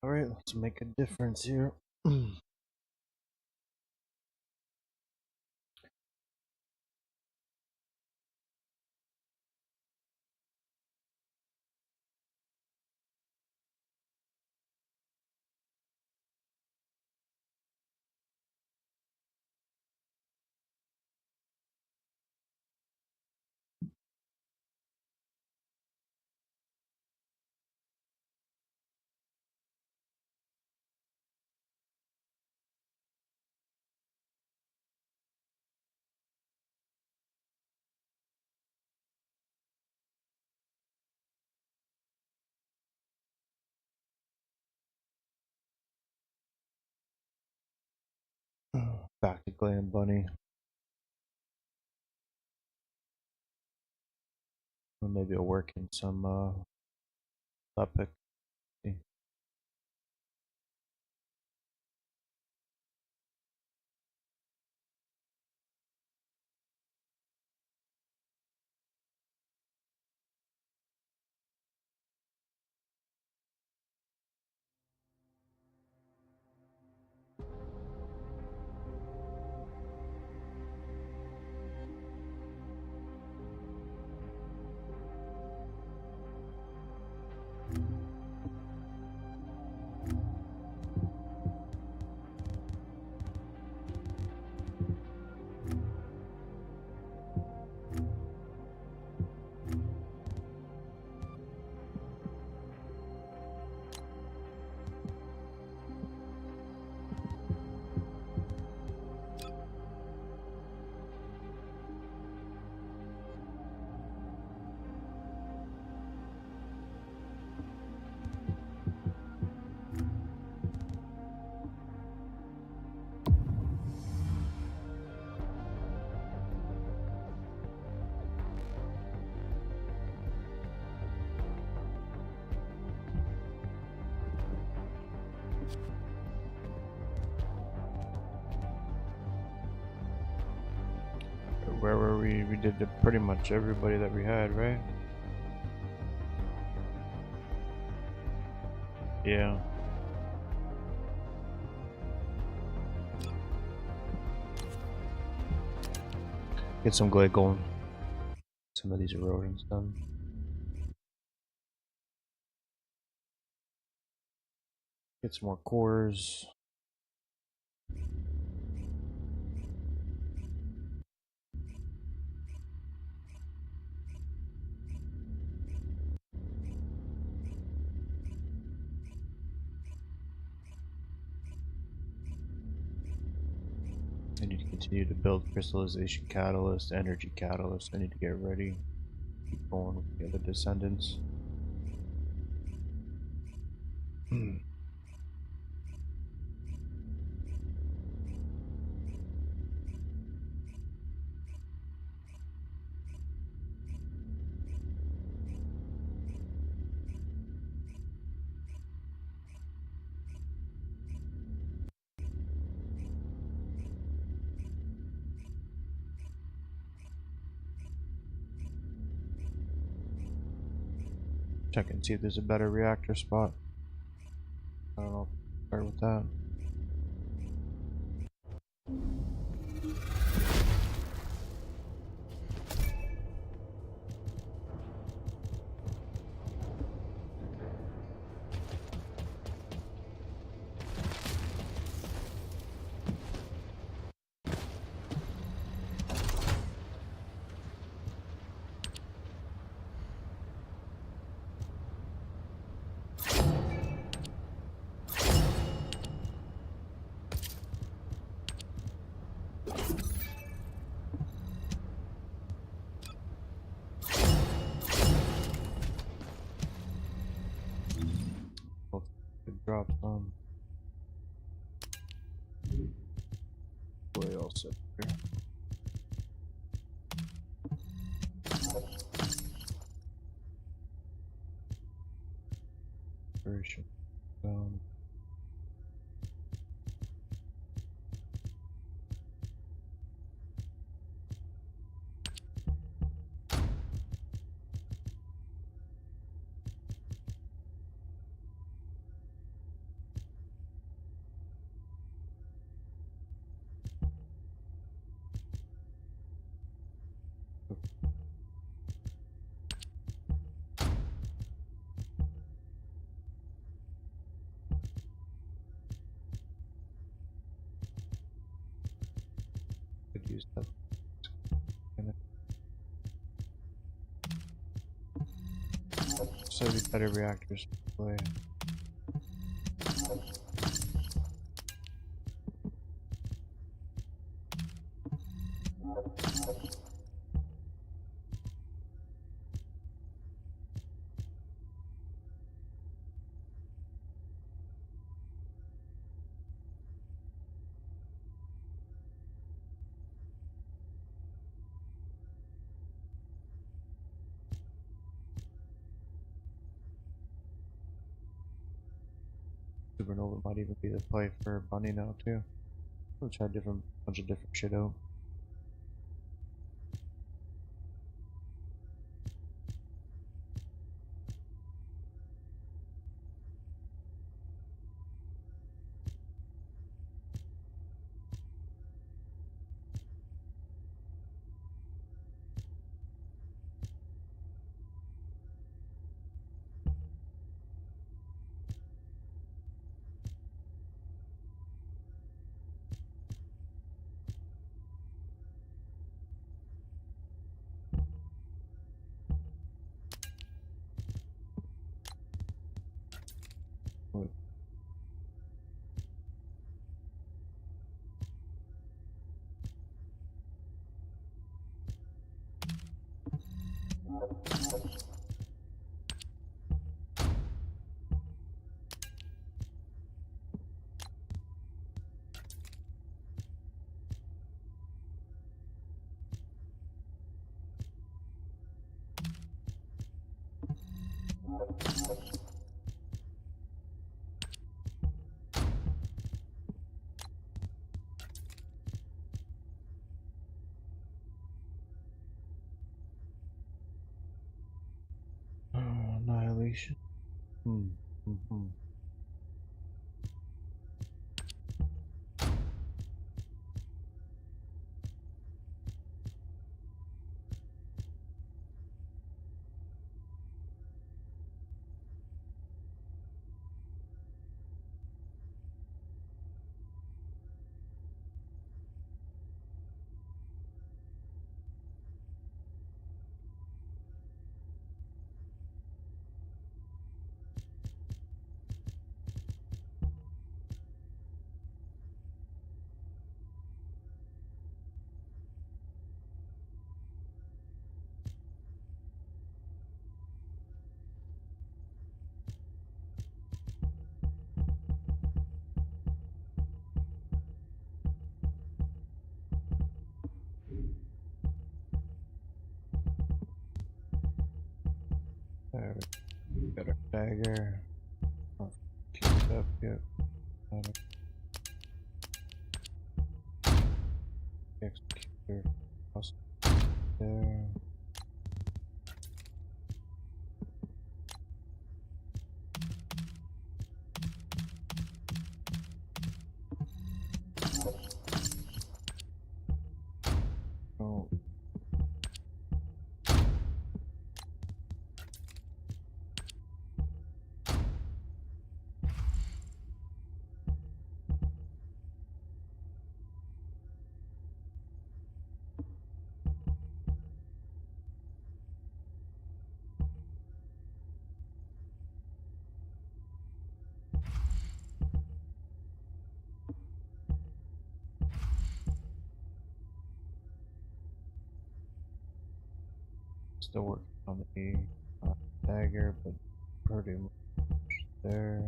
Alright, let's make a difference here. Back to Glam Bunny. Or maybe I'll work in some topic. Where were we? We did pretty much everybody that we had, right? Yeah. Get some glade going. Some of these erosions done. Get some more cores. I need to continue to build crystallization catalyst, energy catalyst. I need to get ready. Keep going with the other descendants. Check and see if there's a better reactor spot. I don't know if I start with that. Good drop some. Way all set here. Erosion down. use that. So we better reactors play. Supernova might even be the play for Bunny now too. We'll try bunch of different shit out. Annihilation. There we got our dagger. Not queued up yet. Executor. There. Oh. Still working on the dagger, but pretty much there.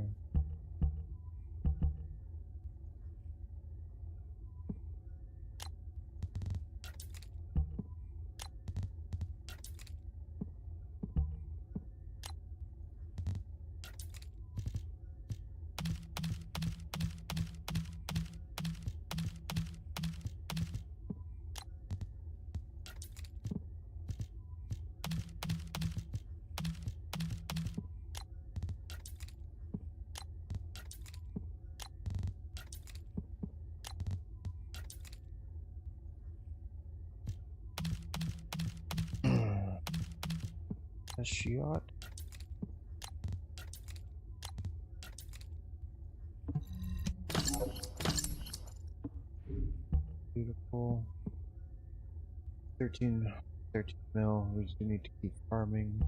A shot. Beautiful. 13 mil. We do need to keep farming.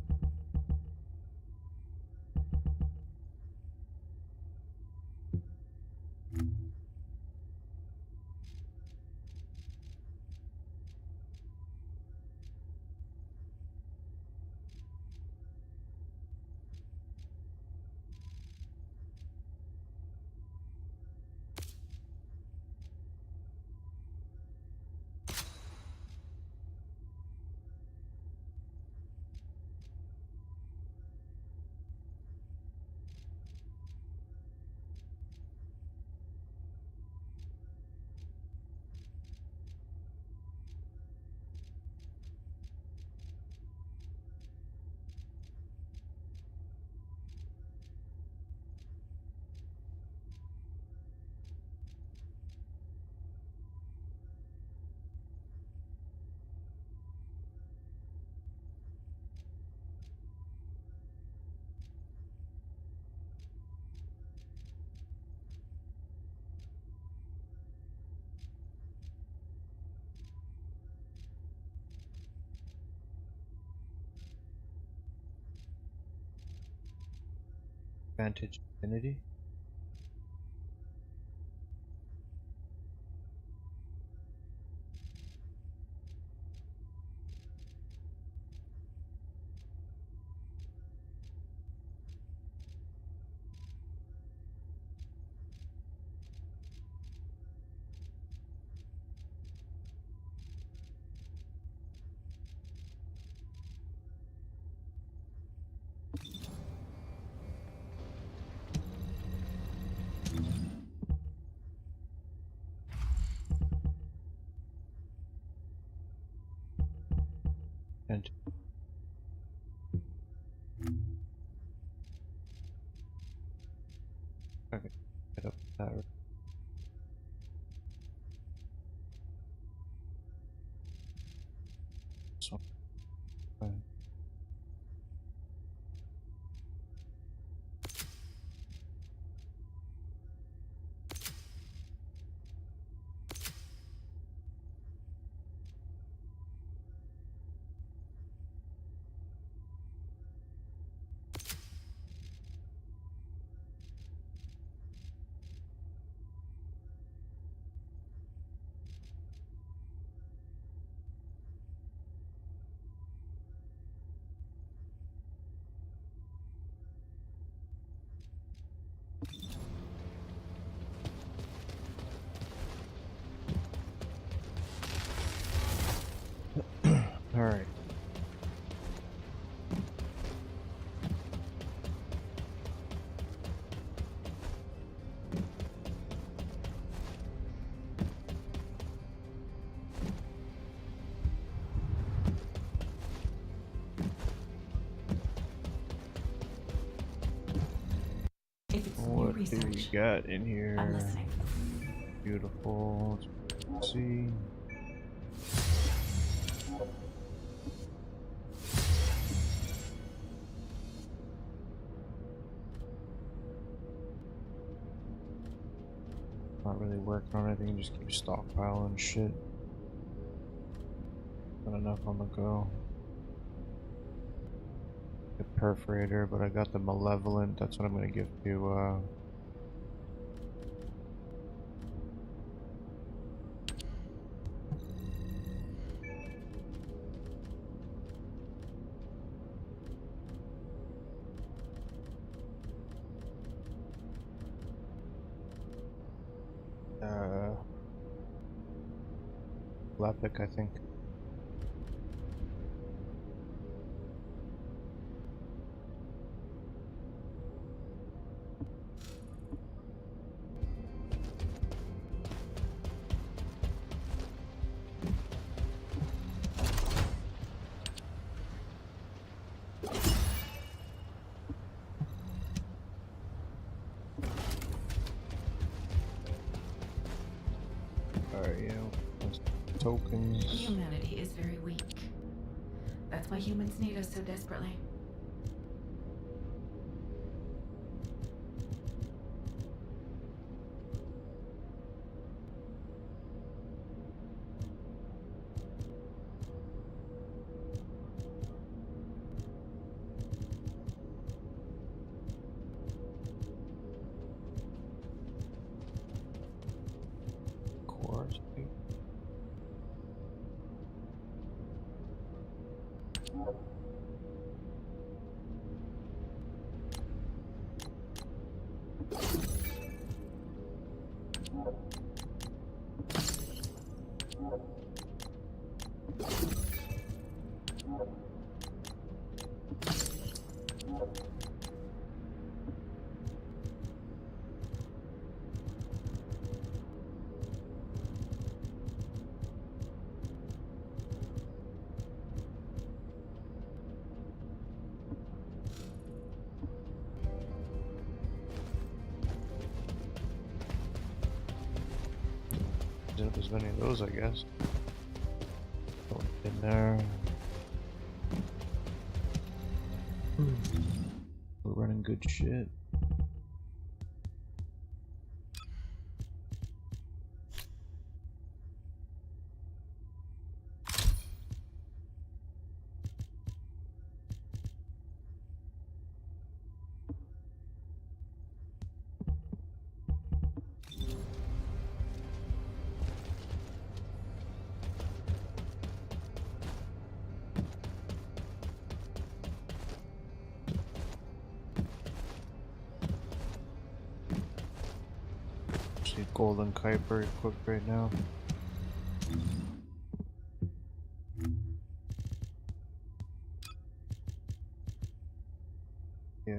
Advantage affinity. And okay, get up that. So, all right. What do we got in here? I'm listening. Beautiful. Let's see. Not really working on anything, just keep stockpiling shit. Got enough on the go. The perforator, but I got the malevolent. That's what I'm gonna give to Lepic, I think. Alright, yeah. Tokens. Humanity is very weak. That's why humans need us so desperately. using up as many of those, I guess. Going in there. We're running good shit. See golden Kuiper equipped right now. Yeah.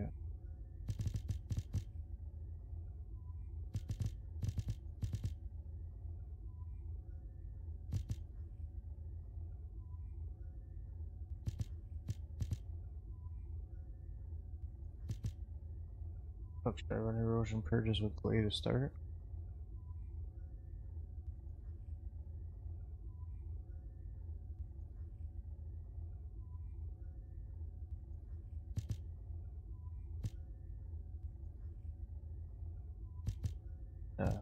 Fuck, should I run erosion purges with Glade to start? Yeah.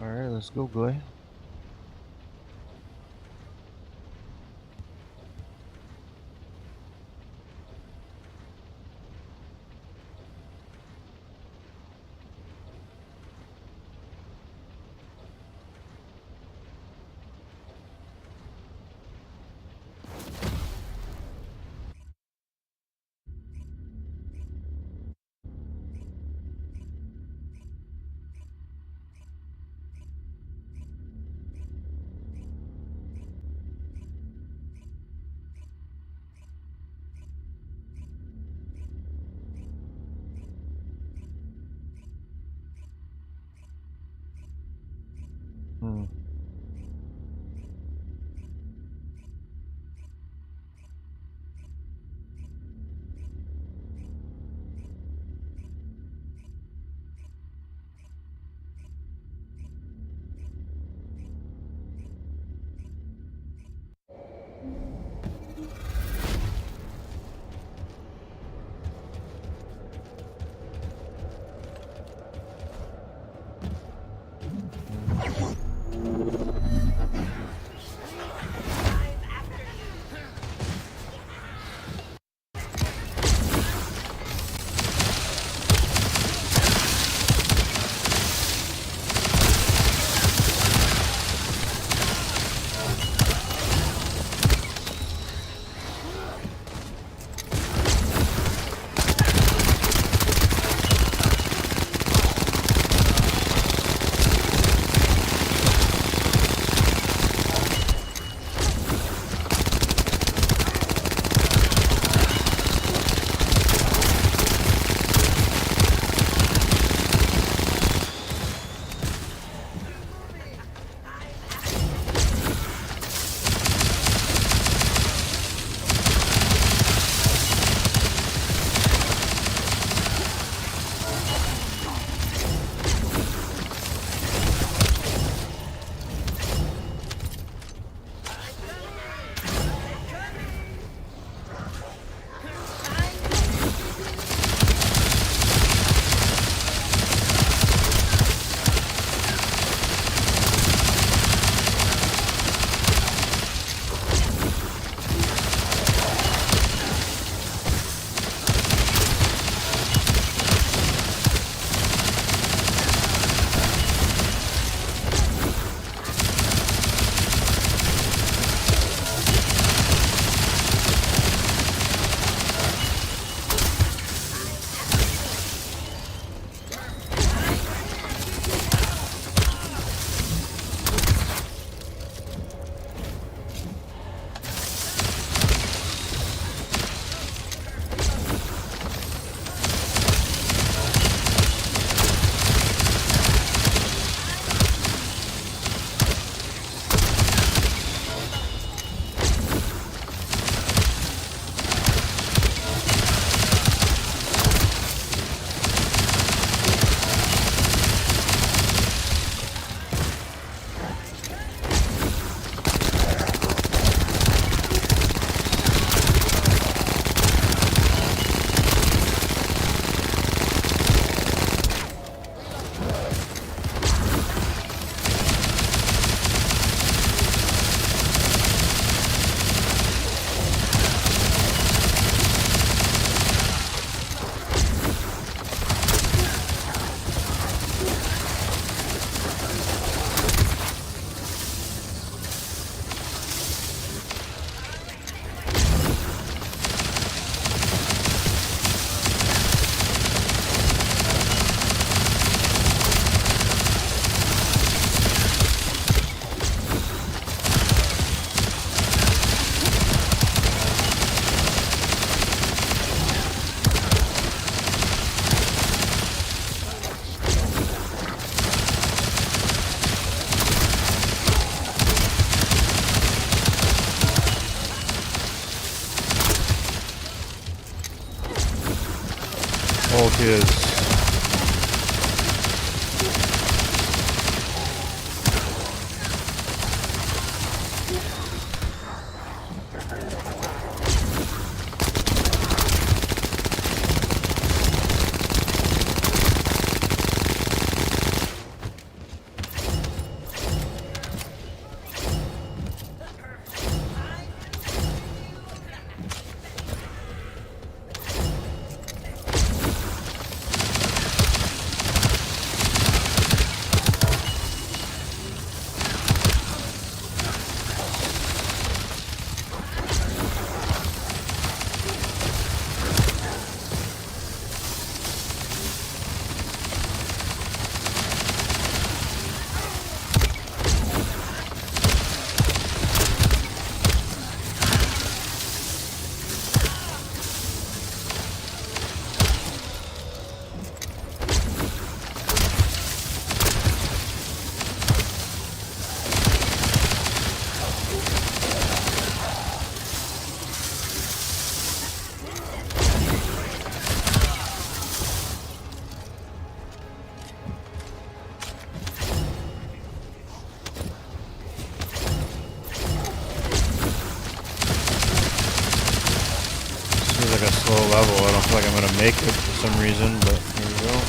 Alright, let's go, Glade. Hmm. is. Like a slow level. I don't feel like I'm gonna make it for some reason, but here we go.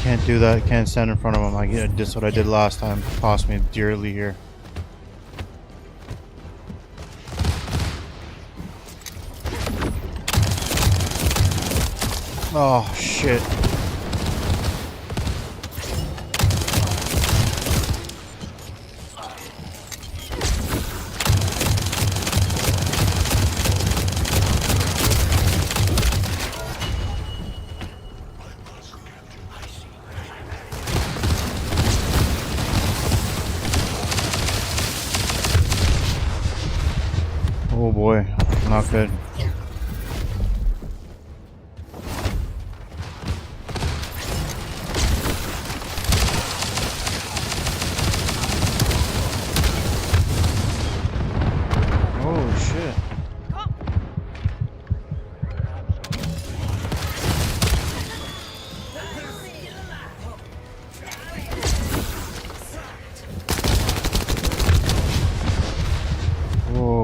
Can't do that. Can't stand in front of him. I get just what I did last time. Cost me dearly here. Oh shit. Oh boy, not good. Oh shit.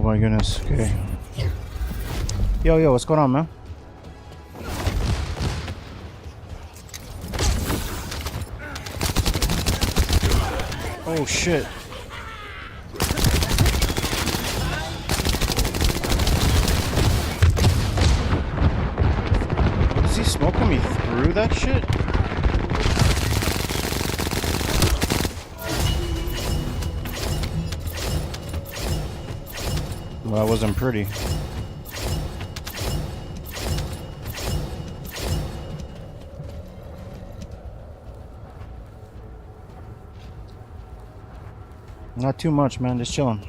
my goodness. Okay. Yo, what's going on, man? Oh shit. Is he smoking me through that shit? Well, that wasn't pretty. Not too much, man. Just chilling.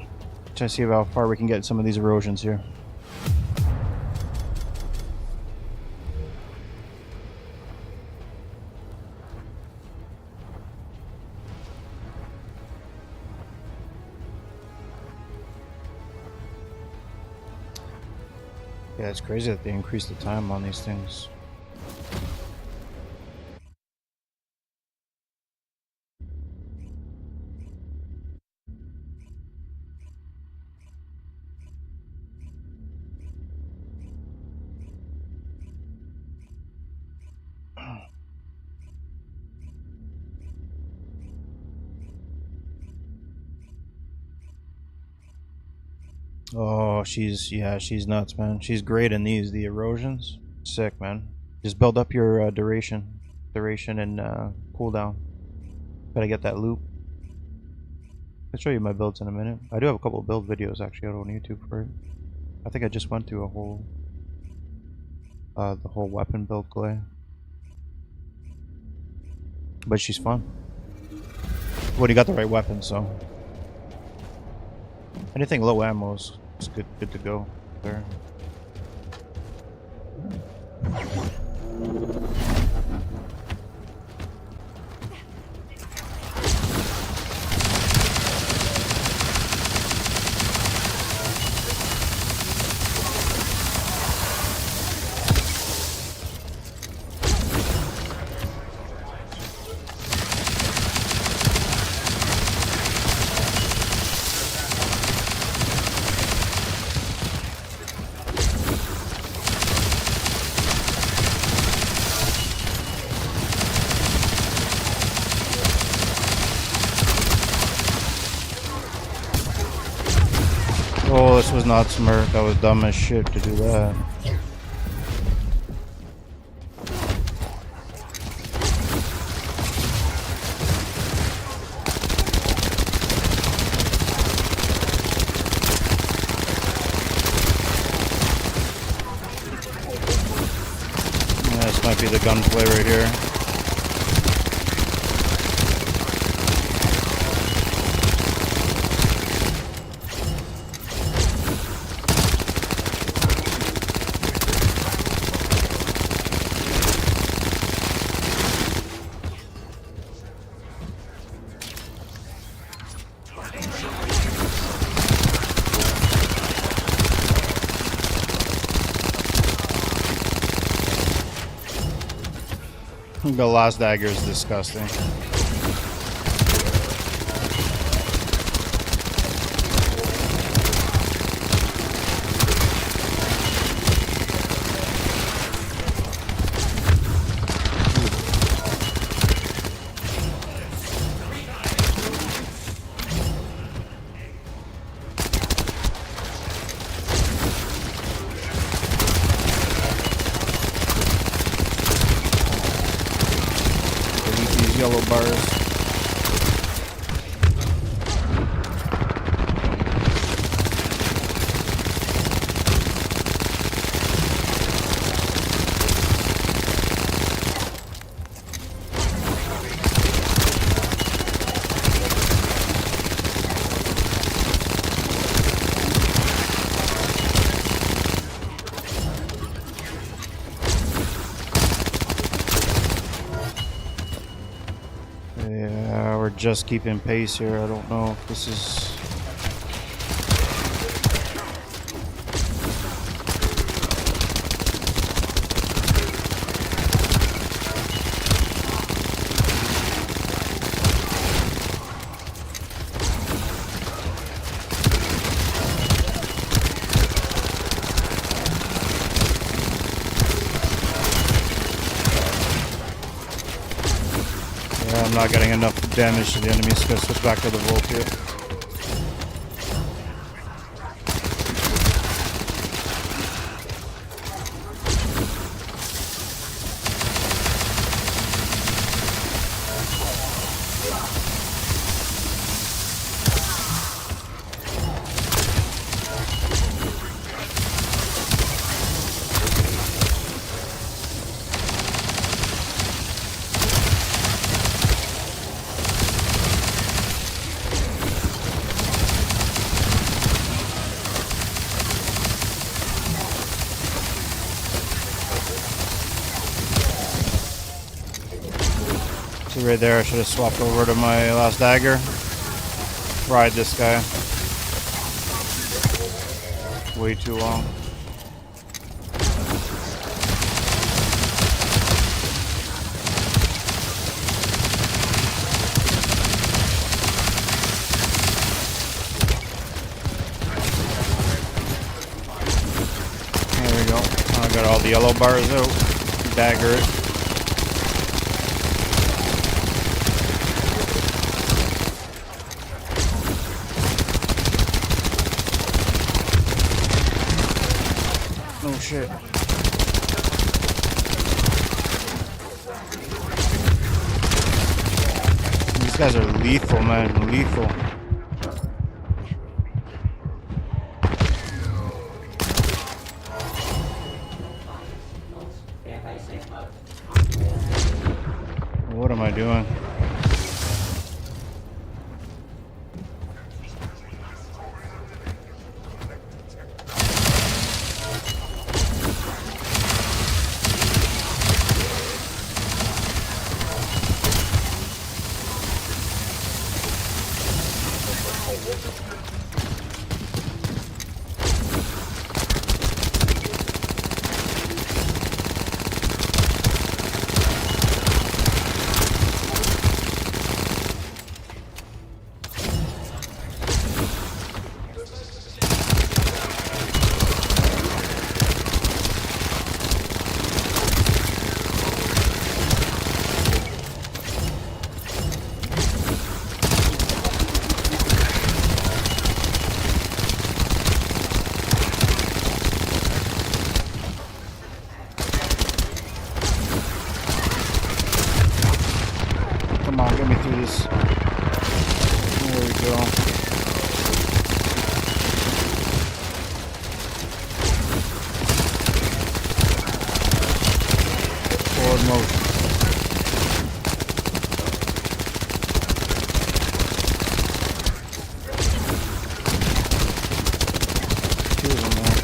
Trying to see how far we can get some of these erosions here. Yeah, it's crazy that they increased the time on these things. Oh, she's nuts, man. She's great in these, the erosions. Sick, man. Just build up your duration and cooldown. Gotta get that loop. I'll show you my builds in a minute. I do have a couple of build videos actually out on YouTube for it. I think I just went through a whole the whole weapon build clay. But she's fun. Well, you got the right weapon, so anything low ammo is good to go there. Oh, this was not smart. That was dumb as shit to do that. Yeah, this might be the gunplay right here. The last dagger is disgusting. Yellow bars. Yeah, we're just keeping pace here. I don't know if this is... not getting enough damage to the enemies, so switch back to the Volt here. See right there, I should have swapped over to my last dagger. Ride this guy. Way too long. There we go. I got all the yellow bars out. Dagger it. Oh shit. These guys are lethal, man. Lethal. What am I doing? Come on, get me through this. There we go. Forward motion. Two of them there.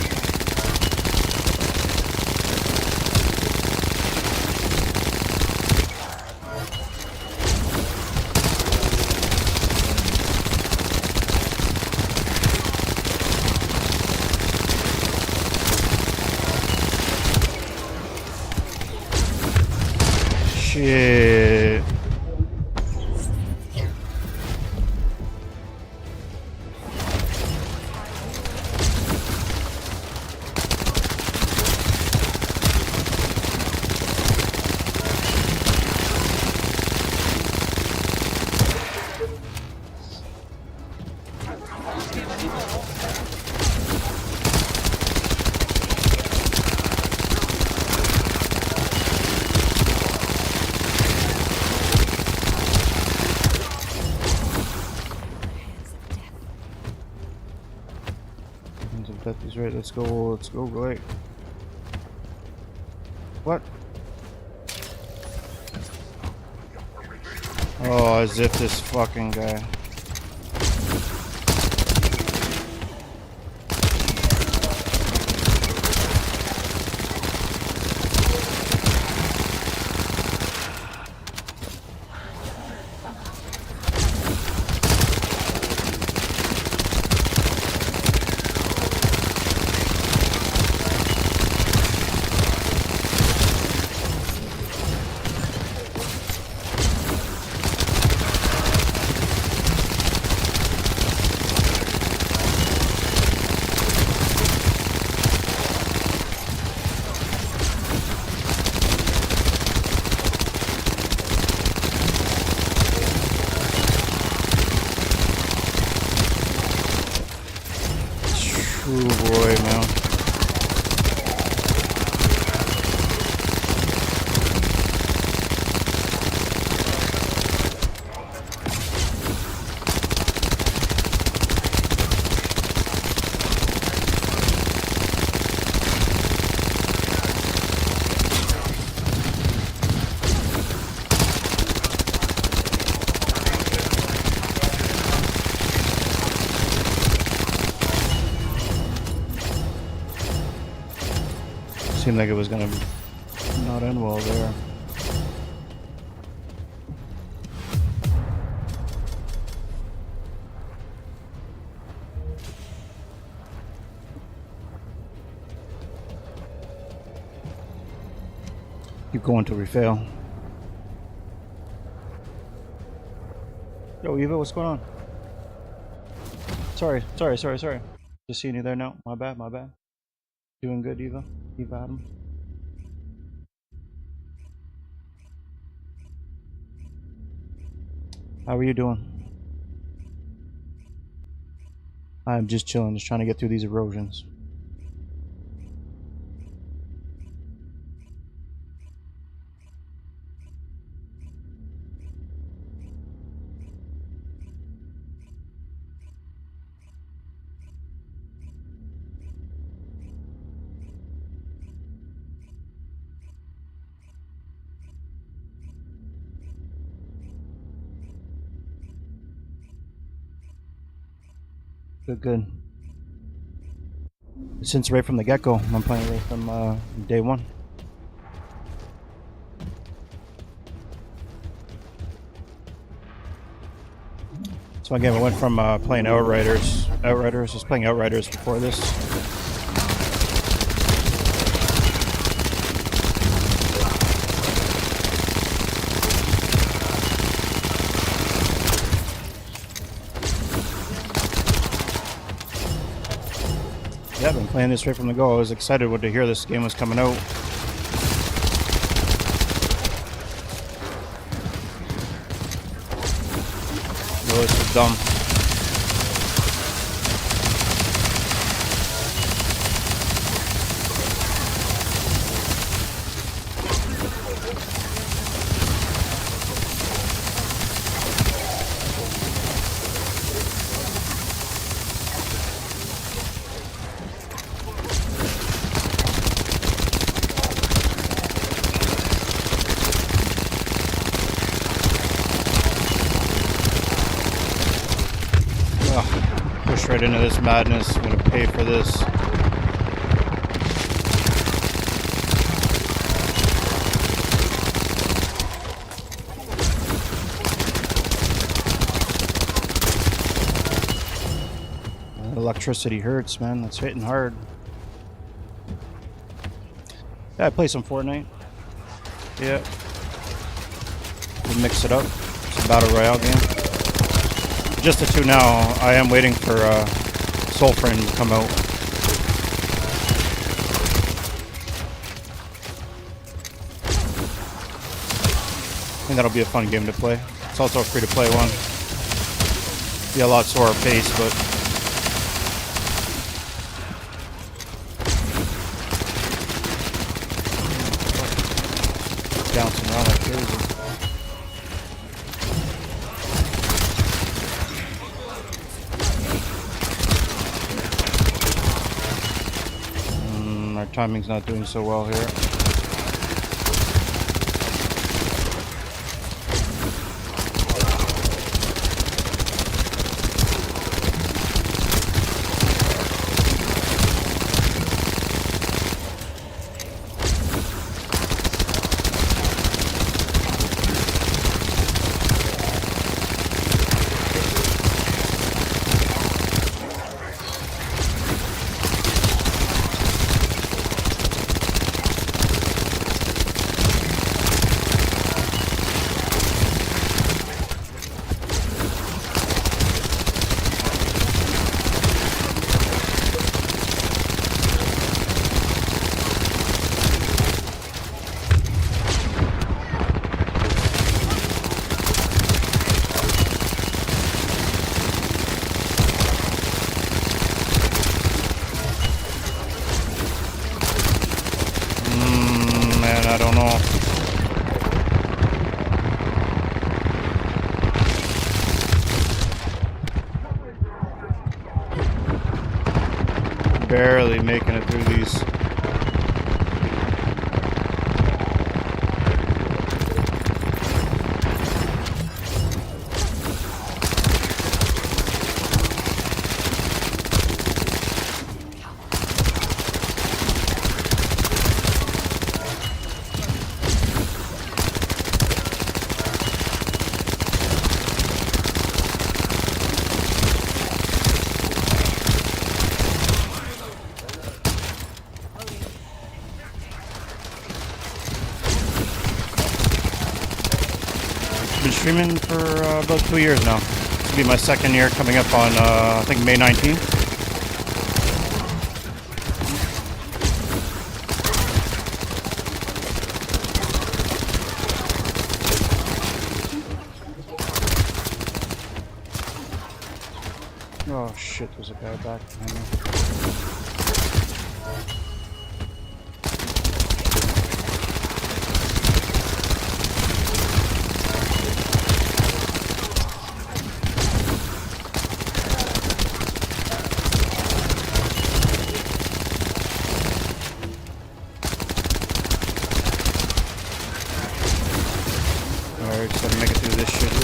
Shit. He's right. Let's go. Wait. What? Oh, as if this fucking guy. Ooh boy, man. Seemed like it was gonna not end well there. Keep going till we fail. Yo, Eva, what's going on? Sorry. Just seeing you there now. My bad. Doing good, Eva. Eva Adam. How are you doing? I'm just chilling, just trying to get through these erosions. Good. Since right from the get-go, I'm playing right from day one. So again, I went from playing Outriders. I was playing Outriders before this. Yeah, I've been playing this right from the go. I was excited to hear this game was coming out. No, this is dumb. Push right into this madness. I'm gonna pay for this. Electricity hurts, man. That's hitting hard. Yeah, I play some Fortnite. Yeah. We'll mix it up. It's a battle royale game. Just the two now. I am waiting for Soulframe to come out. I think that'll be a fun game to play. It's also a free-to-play one. Be a lot slower pace, but bouncing around like crazy. Our timing's not doing so well here. Barely making it through these. Been streaming for about 2 years now. This will be my second year, coming up on I think May 19th. Oh shit, there's a guy back behind me. Alright, just gotta make it through this shit here.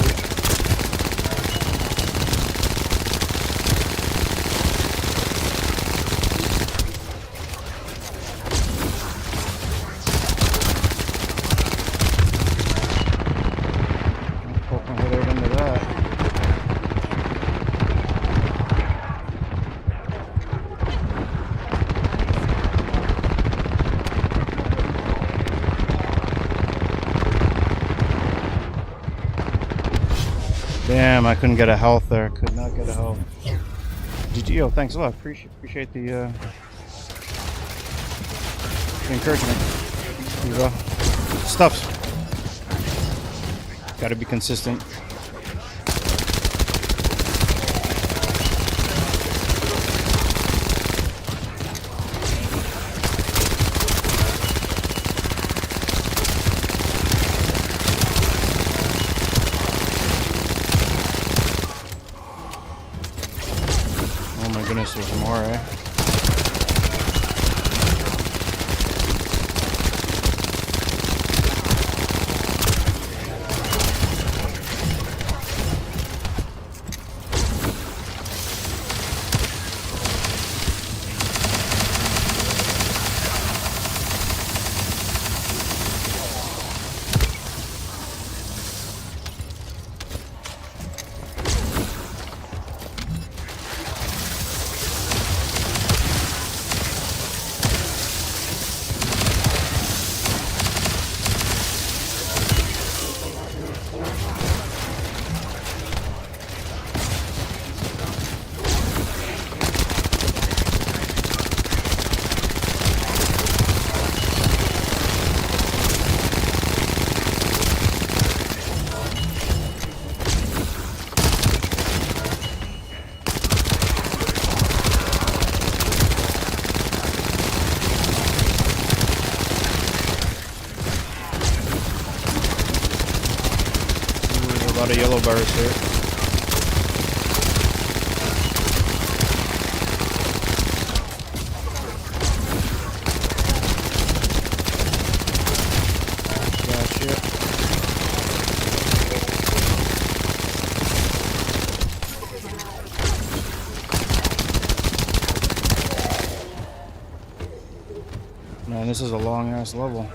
Poking my head out into that. Damn, I couldn't get a health there. Could not get a health. GG, yo, thanks a lot. Appreciate the encouragement. Here we go. Stuffs. Gotta be consistent. Oh my goodness, there's more, eh? Ooh, a lot of yellow bars here. Man, this is a long ass level.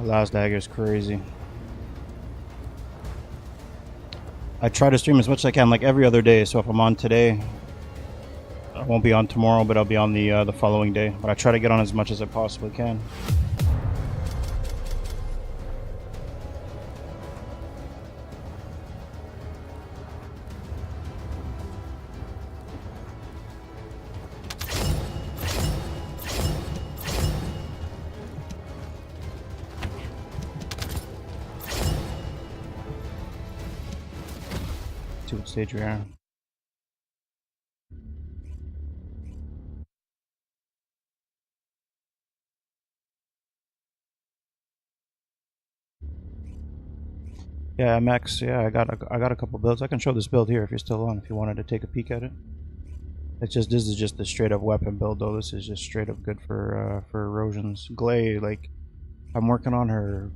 Last dagger is crazy. I try to stream as much as I can, like every other day. So if I'm on today, I won't be on tomorrow, but I'll be on the following day. But I try to get on as much as I possibly can. See what stage we're at. Yeah, Max. Yeah, I got a couple builds. I can show this build here if you're still on. If you wanted to take a peek at it. It's just this is just the straight up weapon build though. This is just straight up good for erosions. Glay, like I'm working on her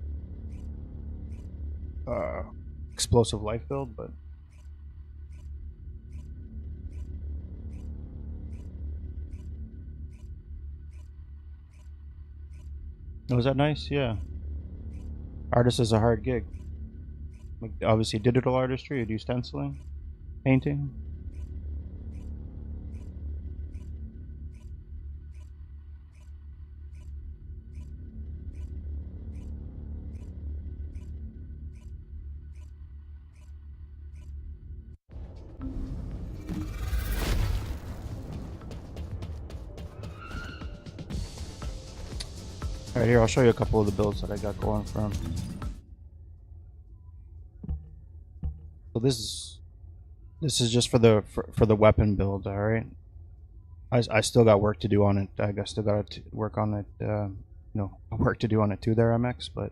explosive life build, but was that nice? Yeah. Artist is a hard gig. Like, obviously, digital artistry. You do stenciling, painting. All right, here I'll show you a couple of the builds that I got going from. So this is just for the weapon build. All right. I still got work to do on it. I still got to work on it. Work to do on it too there, MX. But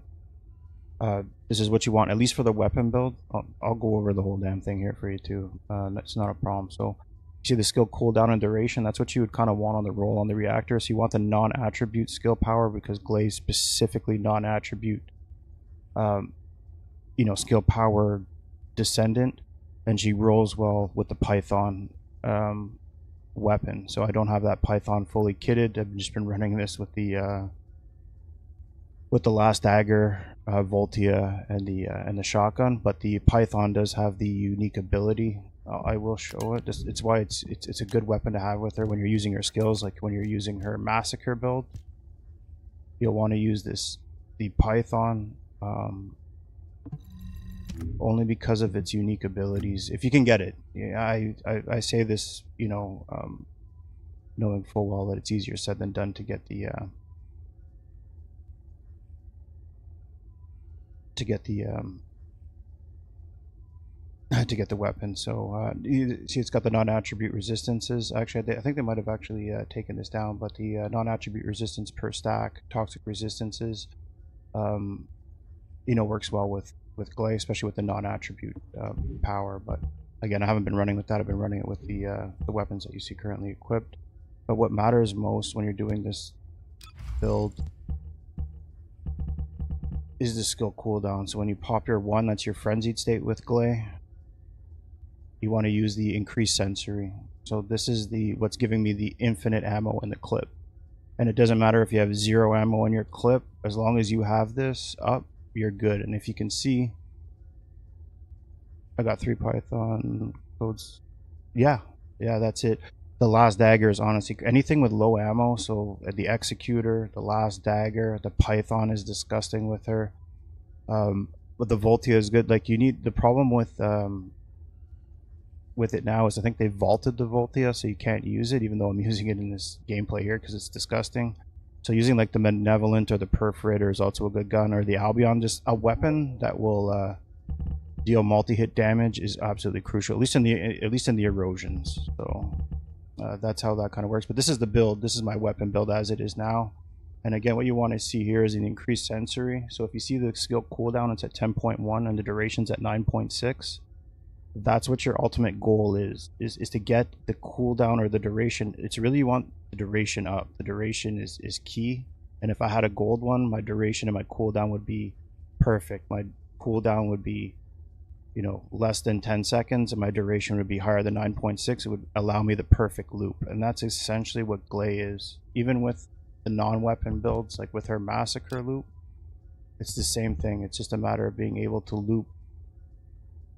this is what you want, at least for the weapon build. I'll go over the whole damn thing here for you too. That's not a problem. So you see the skill cooldown and duration. That's what you would kind of want on the roll on the reactor. So you want the non-attribute skill power because Glaze specifically non-attribute, skill power Descendant, and she rolls well with the Python weapon. So I don't have that Python fully kitted. I've just been running this with the last dagger, Voltia, and the shotgun. But the Python does have the unique ability. I will show it. It's why it's a good weapon to have with her when you're using her skills. Like when you're using her massacre build, you'll want to use the Python. Only because of its unique abilities, if you can get it. Yeah, I say this, knowing full well that it's easier said than done to get the weapon. So you see, it's got the non-attribute resistances. Actually, I think they might have actually taken this down, but the non-attribute resistance per stack, toxic resistances, works well with Glay, especially with the non-attribute power. But again, I haven't been running with that. I've been running it with the weapons that you see currently equipped. But what matters most when you're doing this build is the skill cooldown. So when you pop your 1, that's your frenzied state with Glay, you want to use the increased sensory. So this is what's giving me the infinite ammo in the clip. And it doesn't matter if you have 0 ammo in your clip, as long as you have this up, you're good. And if you can see, I got 3 Python codes. Yeah, that's it. The last dagger is honestly anything with low ammo. So the executor, the last dagger, the Python is disgusting with her. But the Voltia is good. Like you need the problem with it now is I think they vaulted the Voltia, so you can't use it, even though I'm using it in this gameplay here because it's disgusting. So using like the Benevolent or the Perforator is also a good gun, or the Albion, just a weapon that will deal multi-hit damage is absolutely crucial, at least in the erosions. So that's how that kind of works. But this is the build. This is my weapon build as it is now. And again, what you want to see here is an increased sensory. So if you see the skill cooldown, it's at 10.1 and the duration's at 9.6. That's what your ultimate goal is to get the cooldown or the duration. It's really, you want the duration up. The duration is key. And if I had a gold one, my duration and my cooldown would be perfect. My cooldown would be, less than 10 seconds, and my duration would be higher than 9.6. It would allow me the perfect loop. And that's essentially what Glay is. Even with the non-weapon builds, like with her massacre loop, it's the same thing. It's just a matter of being able to loop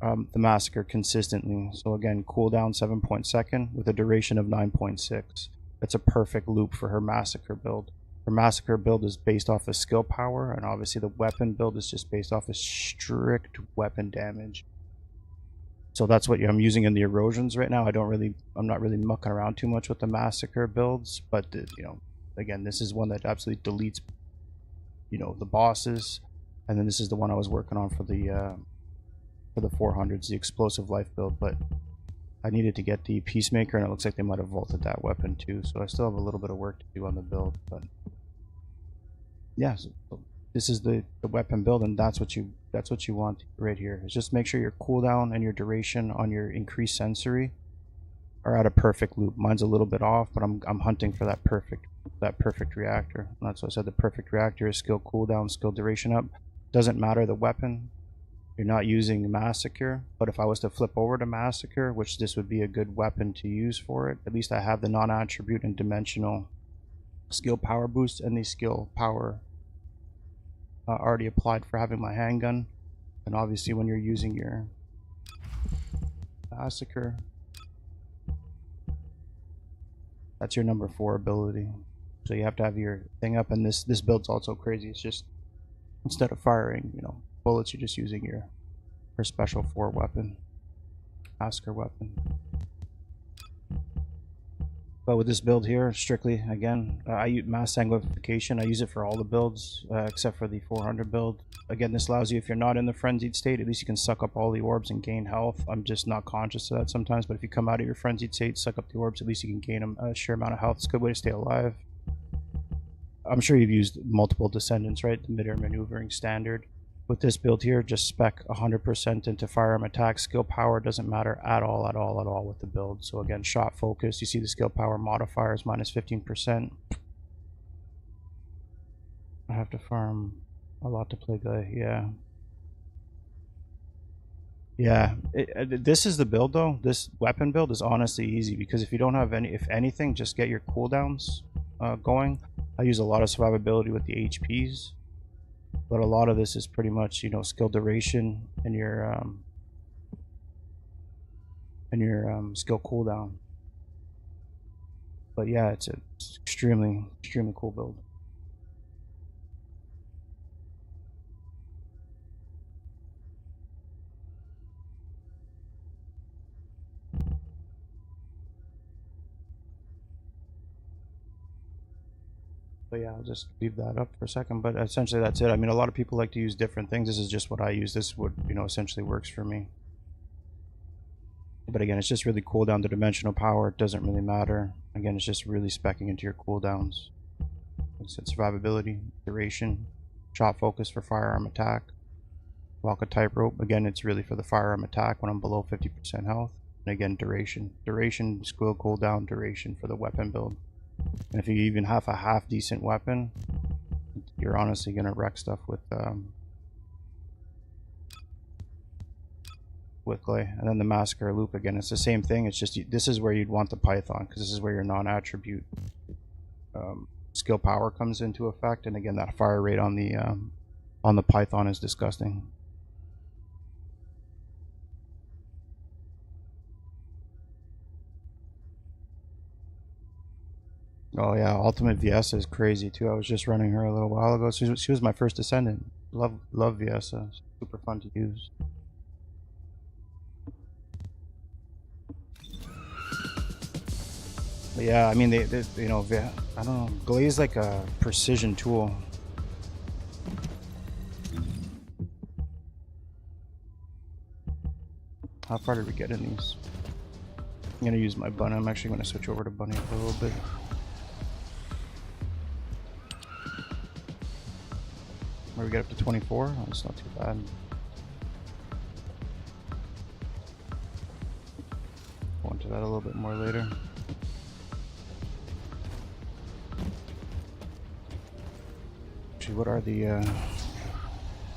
the Massacre consistently. So again, cooldown 7.2 with a duration of 9.6. That's a perfect loop for her Massacre build. Her Massacre build is based off of skill power, and obviously the weapon build is just based off of strict weapon damage. So that's what I'm using in the Erosions right now. I'm not really mucking around too much with the Massacre builds, but again, this is one that absolutely deletes, the bosses, and then this is the one I was working on for the 400s, the Explosive Life build, but I needed to get the Peacemaker, and it looks like they might have vaulted that weapon too, so I still have a little bit of work to do on the build, but yeah, so this is the weapon build, and that's what you want right here. Is just make sure your cooldown and your duration on your increased sensory are at a perfect loop. Mine's a little bit off, but I'm hunting for that perfect reactor. And that's what I said. The perfect reactor is skill cooldown, skill duration up. Doesn't matter the weapon. You're not using Massacre, but if I was to flip over to Massacre, which this would be a good weapon to use for it, at least I have the non-attribute and dimensional skill power boost and the skill power already applied for having my handgun. And obviously when you're using your Massacre, that's your number 4 ability. So you have to have your thing up, and this build's also crazy. It's just, instead of firing, bullets, you're just using your special 4 weapon, Massacre weapon. But with this build here, strictly, again, I use mass sanguification. I use it for all the builds, except for the 400 build. Again, this allows you, if you're not in the frenzied state, at least you can suck up all the orbs and gain health. I'm just not conscious of that sometimes, but if you come out of your frenzied state, suck up the orbs, at least you can gain a sheer amount of health. It's a good way to stay alive. I'm sure you've used multiple Descendants, right? The mid-air maneuvering standard. With this build here, just spec 100% into firearm attack. Skill power doesn't matter at all with the build. So again, shot focus, you see the skill power modifier is minus 15%. I have to farm a lot to play guy, yeah. Yeah, this is the build though. This weapon build is honestly easy, because if you don't have any, if anything, just get your cooldowns going. I use a lot of survivability with the HPs. But a lot of this is pretty much, skill duration and your skill cooldown. But yeah, it's extremely cool build. But yeah, I'll just leave that up for a second. But essentially that's it. I mean, a lot of people like to use different things. This is just what I use. This would, essentially works for me. But again, it's just really cooldown. The dimensional power, it doesn't really matter. Again, it's just really speccing into your cooldowns. Like I said, survivability, duration, shot focus for firearm attack, walk a tightrope. Again, it's really for the firearm attack when I'm below 50% health. And again, duration, skill cooldown, duration for the weapon build. And if you even have a half decent weapon, you're honestly gonna wreck stuff with clay. And then the Massacre loop, again, it's the same thing. It's just this is where you'd want the Python, because this is where your non-attribute skill power comes into effect. And again, that fire rate on the Python is disgusting. Oh yeah, Ultimate Viessa is crazy too. I was just running her a little while ago. She was my first Descendant. Love Viessa. Super fun to use. But yeah, I mean, I don't know. Glaze like a precision tool. How far did we get in these? I'm gonna use my bunny. I'm actually gonna switch over to bunny for a little bit. Where we get up to 24? Oh, it's not too bad. Go into that a little bit more later. Actually, what are the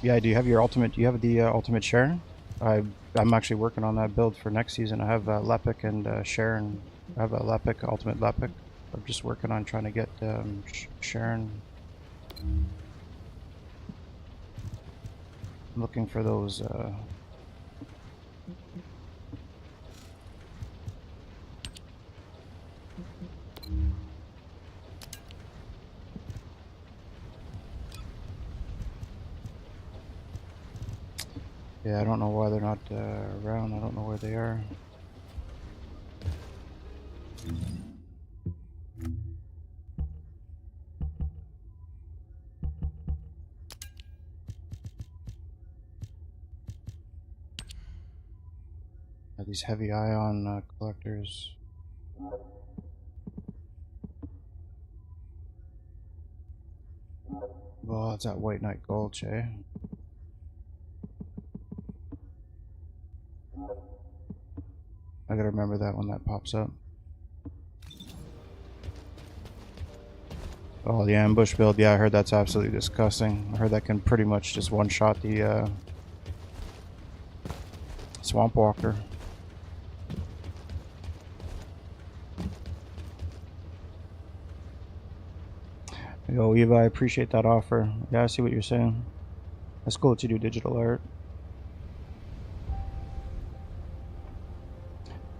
yeah, do you have your ultimate? Do you have the ultimate Sharon? I'm actually working on that build for next season. I have Lepic and Sharon. I have a Lepic, ultimate Lepic. I'm just working on trying to get Sharon. I'm looking for those. Yeah, I don't know why they're not around. I don't know where they are. These heavy ion collectors. Well, it's that White Knight Gulch, eh? I gotta remember that when that pops up. Oh, the ambush build. Yeah, I heard that's absolutely disgusting. I heard that can pretty much just one-shot the Swamp Walker. Yo, Eva, I appreciate that offer. Yeah, I see what you're saying. That's cool that you do digital art.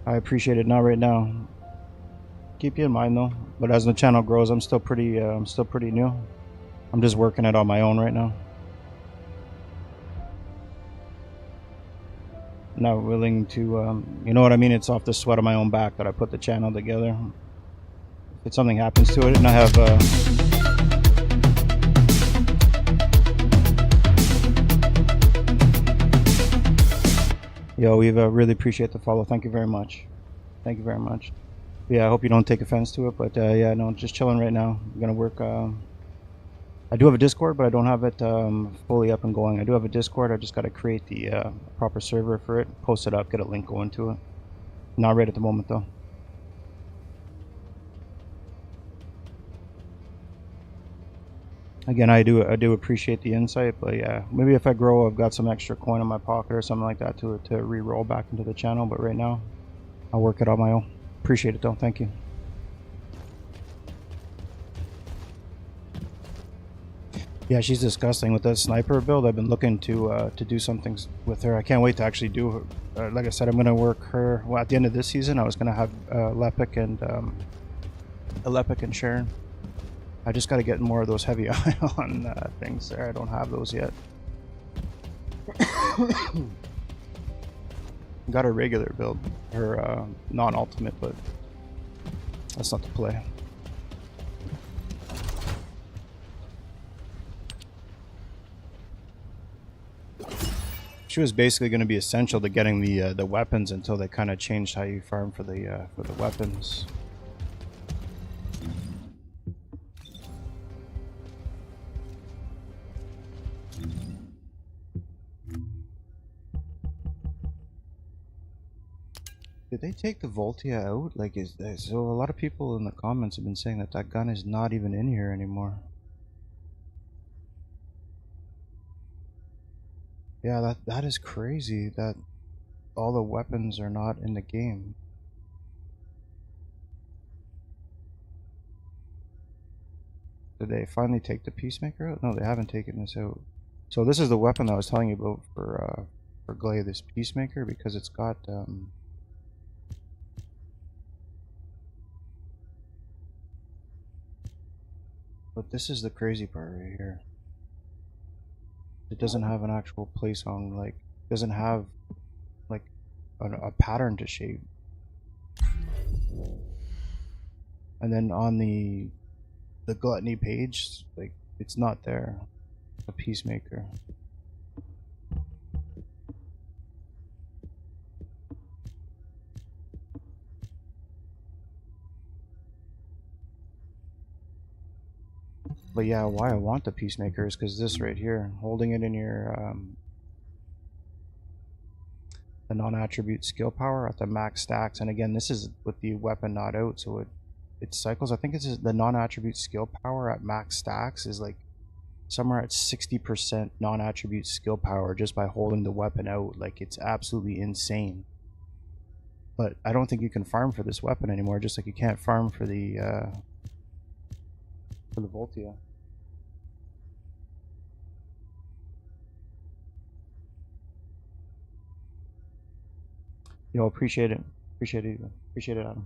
I appreciate it. Not right now. Keep you in mind though. But as the channel grows, I'm still pretty new. I'm just working it on my own right now. Not willing to, you know what I mean? It's off the sweat of my own back that I put the channel together. If something happens to it, and I have, yo, Eva, really appreciate the follow. Thank you very much. Thank you very much. Yeah, I hope you don't take offense to it, but yeah, no, just chilling right now. I'm gonna work. I do have a Discord, but I don't have it fully up and going. I do have a Discord. I just got to create the proper server for it, post it up, get a link going to it. Not right at the moment though. Again, I do appreciate the insight, but yeah, maybe if I grow, I've got some extra coin in my pocket or something like that to re-roll back into the channel. But right now, I'll work it on my own. Appreciate it though. Thank you. Yeah, she's disgusting with that sniper build. I've been looking to do something with her. I can't wait to actually do her. Like I said, I'm gonna work her. Well, at the end of this season, I was gonna have Lepic and Sharon. I just got to get more of those heavy ion things there. I don't have those yet. Got her regular build, her non-ultimate, but that's not the play. She was basically going to be essential to getting the weapons until they kind of changed how you farm for the weapons. Did they take the Voltia out? Like, so a lot of people in the comments have been saying that that gun is not even in here anymore. Yeah, that is crazy that all the weapons are not in the game. Did they finally take the Peacemaker out? No, they haven't taken this out. So this is the weapon that I was telling you about for Glay, this Peacemaker, because it's got but this is the crazy part right here. It doesn't have an actual place on, like, doesn't have like a pattern to shape. And then on the gluttony page, like, it's not there. A Peacemaker. But yeah, why I want the Peacemaker is because this right here, holding it in your the non-attribute skill power at the max stacks, and again, this is with the weapon not out, so it cycles. I think it's the non-attribute skill power at max stacks is like somewhere at 60% non-attribute skill power just by holding the weapon out. Like, it's absolutely insane. But I don't think you can farm for this weapon anymore, just like you can't farm for the Voltia. Yo, appreciate it. Appreciate it. Appreciate it, Adam.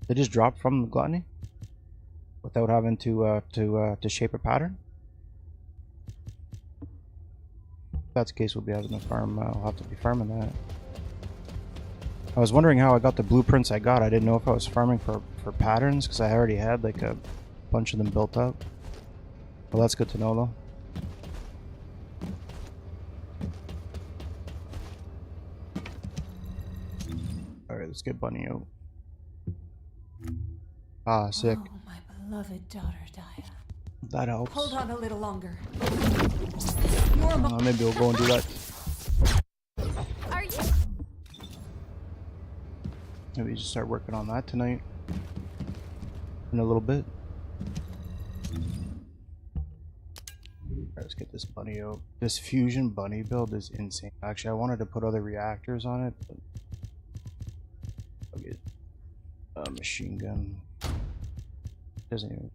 They just drop from the gluttony without having to shape a pattern. If that's the case, we'll be having to farm. I'll have to be farming that. I was wondering how I got the blueprints I got. I didn't know if I was farming for patterns because I already had like a bunch of them built up. Well, that's good to know though. Alright, let's get Bunny out. Ah, sick. Oh, my beloved daughter, Daya. That helps. Hold on a little longer. Maybe we'll go and do that. Are you? Maybe just start working on that tonight. In a little bit. Alright, let's get this bunny out. This fusion bunny build is insane. Actually, I wanted to put other reactors on it, but I'll get a machine gun. Doesn't even.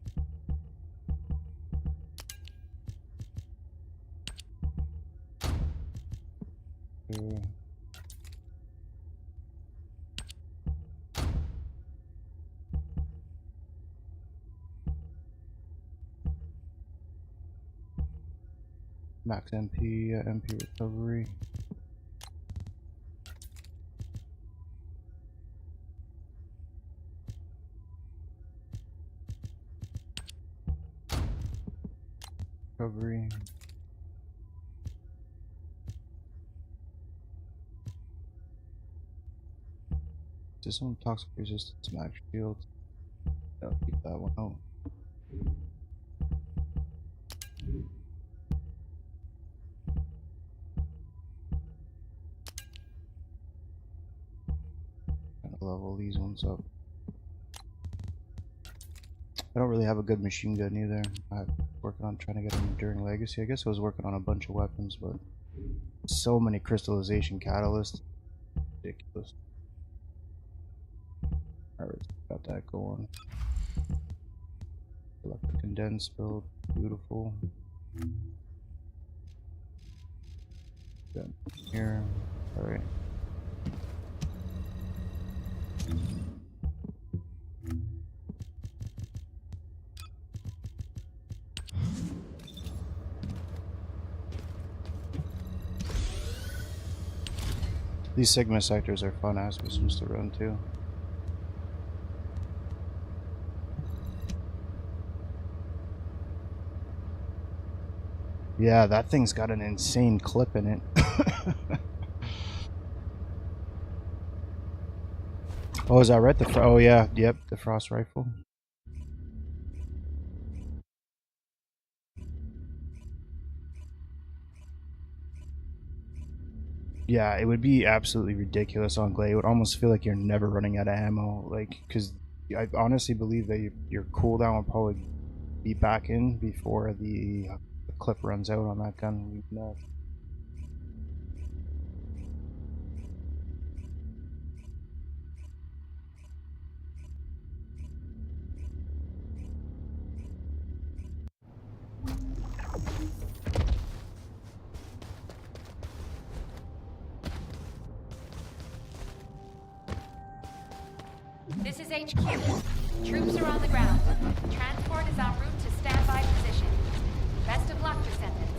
Max MP, MP recovery. Recovery. Just some toxic resistance max shield. I'll keep that one out. Level these ones up. I don't really have a good machine gun either. I'm working on trying to get an enduring legacy. I guess I was working on a bunch of weapons, but so many crystallization catalysts. Ridiculous. Alright, got that going. Electric condense build. Beautiful. Got here. Alright. These Sigma sectors are fun ass missions to run too. Yeah, that thing's got an insane clip in it. Oh, is that right? Oh yeah, yep, the frost rifle. Yeah, it would be absolutely ridiculous on Glay. It would almost feel like you're never running out of ammo, like, because I honestly believe that your cooldown will probably be back in before the clip runs out on that gun. This is HQ. Troops are on the ground. Transport is en route to standby position. Best of luck, Descendants.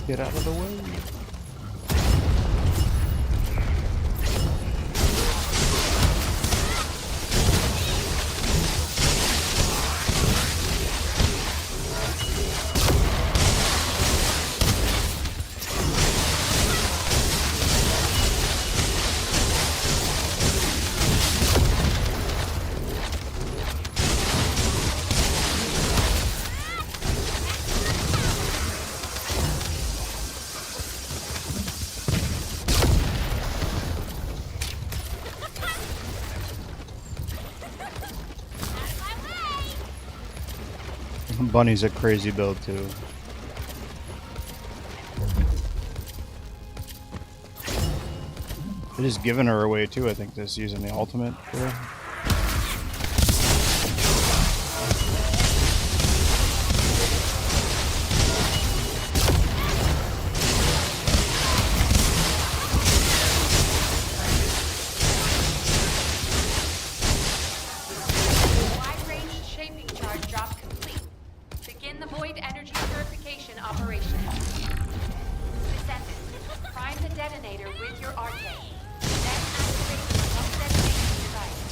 Get out of the way. Bunny's a crazy build too. They're just giving her away too, I think, this using the ultimate here. Wide-range shaping charge drop complete. Begin the void energy purification operation. Descendant, prime the detonator with your arcade. Then activate the self-detonation device.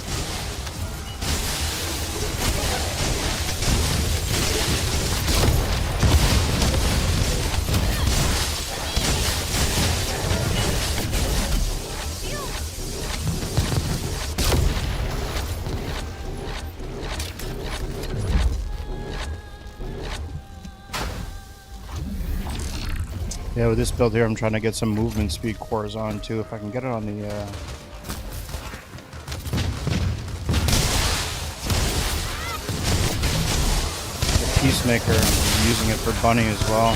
Yeah, with this build here, I'm trying to get some movement speed cores on too. If I can get it on the Peacemaker, I'm using it for Bunny as well.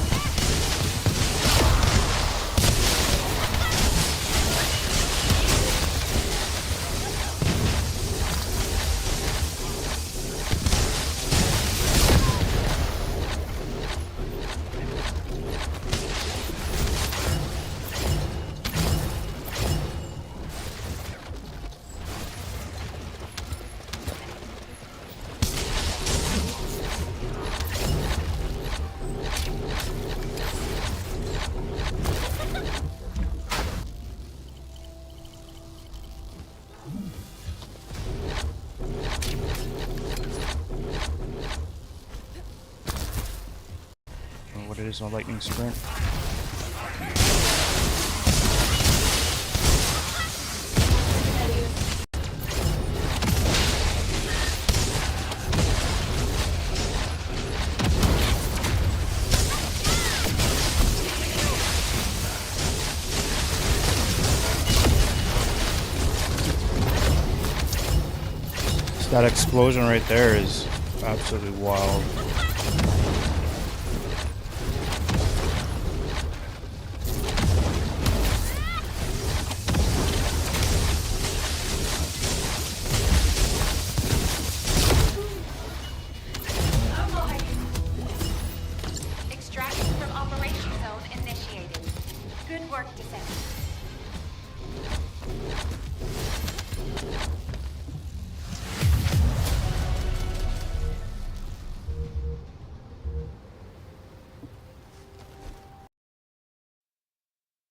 What it is, a lightning sprint. That explosion right there is absolutely wild. Extraction from operation zone initiated. Good work, Descendant.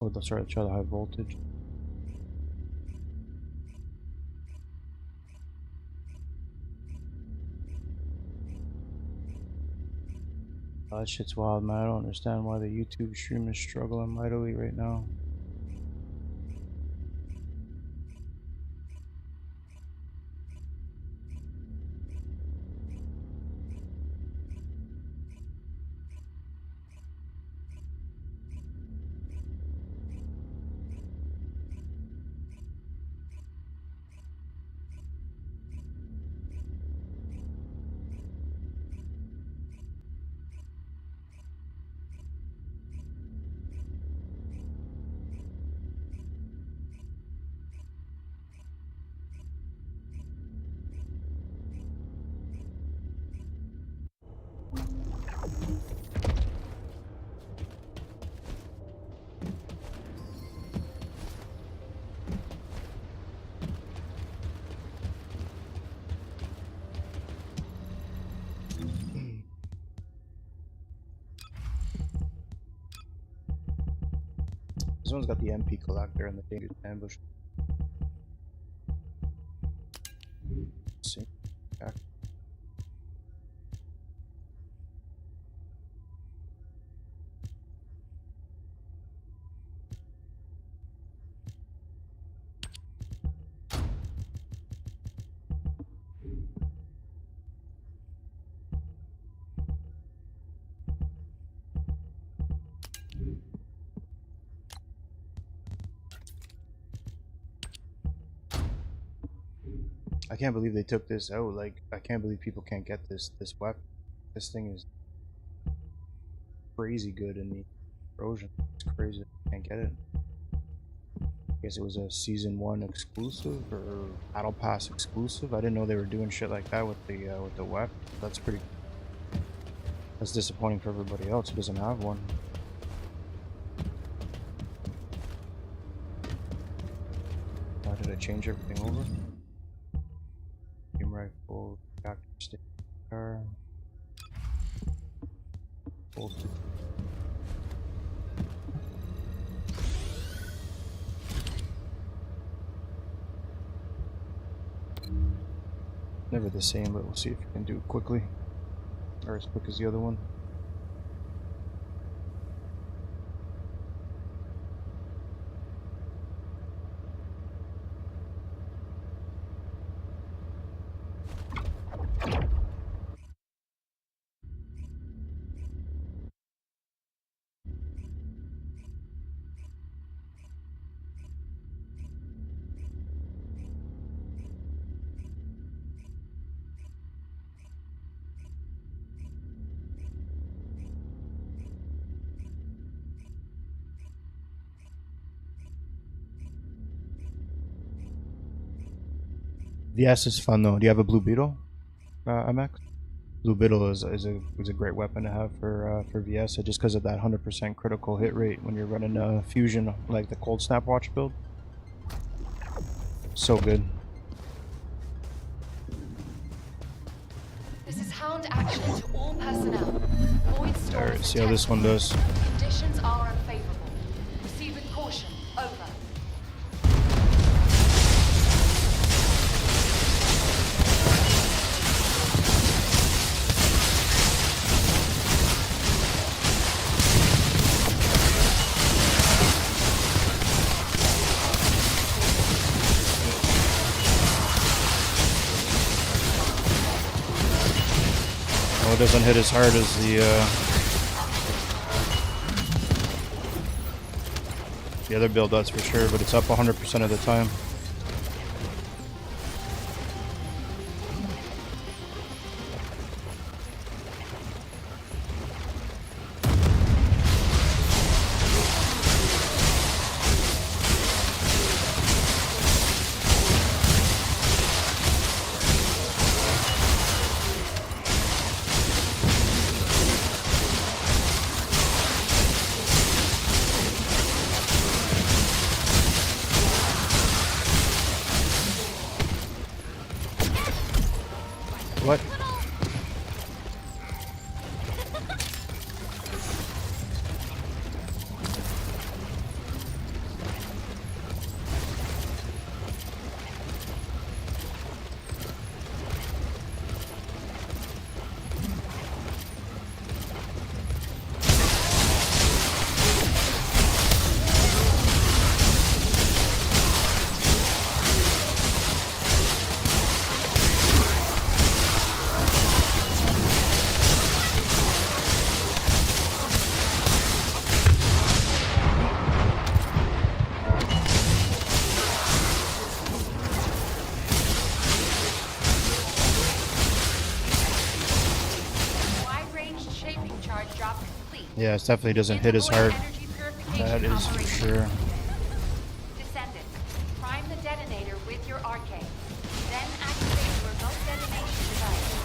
Oh, that's right, try the high voltage. Oh, that shit's wild, man. I don't understand why the YouTube stream is struggling mightily right now. This one's got the MP collector and the dangerous ambush. See. Back. I can't believe they took this out. Like, I can't believe people can't get this weapon. This thing is crazy good in the Erosion. It's crazy. I can't get it. I guess it was a season 1 exclusive or battle pass exclusive. I didn't know they were doing shit like that with the weapon. That's pretty. That's disappointing for everybody else who doesn't have one. Why did I change everything over? Beam rifle, reactor stick, car, bolted. Never the same, but we'll see if we can do it quickly. Or as quick as the other one. VS is fun though. Do you have a Blue Beetle, MX? Blue Beetle is a great weapon to have for VS, just because of that 100% critical hit rate when you're running fusion like the Cold Snap Watch build. So good. This is Hound action to all personnel. Void storm Alright, is see how this one does. Conditions are unfavorable. Proceed with caution. Over. Well, it doesn't hit as hard as the other build, that's for sure, but it's up 100% of the time. What? Yeah, it definitely doesn't hit as hard. That is for sure. Descendant, prime the detonator with your arcade. Then activate the remote detonation device.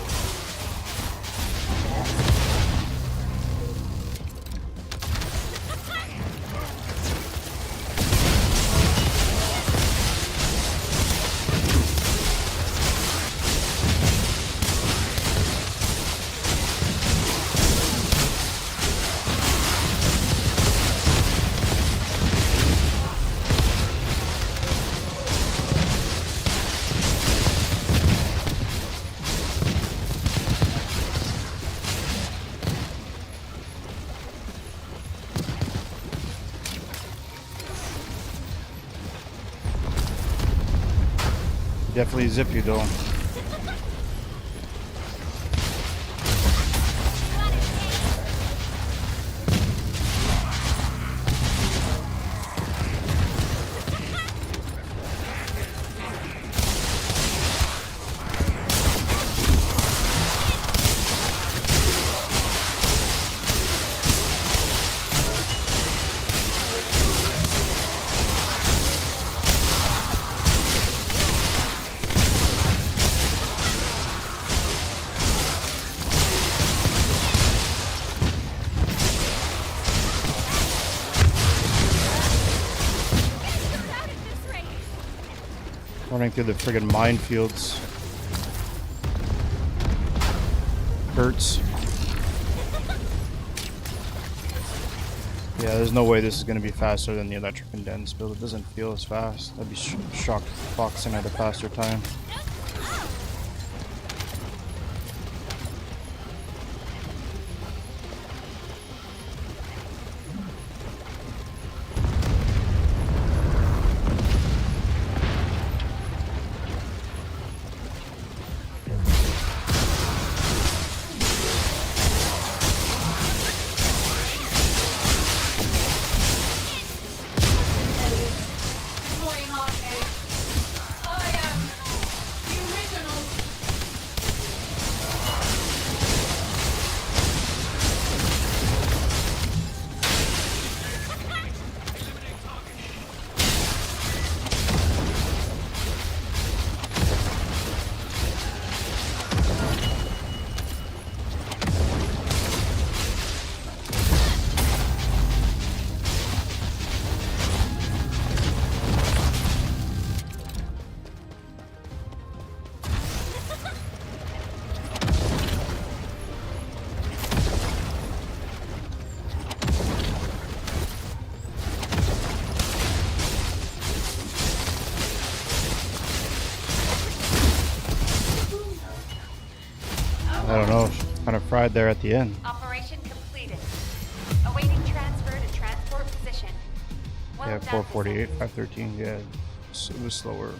Definitely zippy though. Running through the friggin' minefields. Hurts. Yeah, there's no way this is going to be faster than the electric condense build. It doesn't feel as fast. I'd be shocked if boxing at a faster time. I don't know, kind of fried there at the end. Operation completed. Awaiting transfer to transport position. Well Yeah, done, 448, Descendant. 513, yeah, it was slower.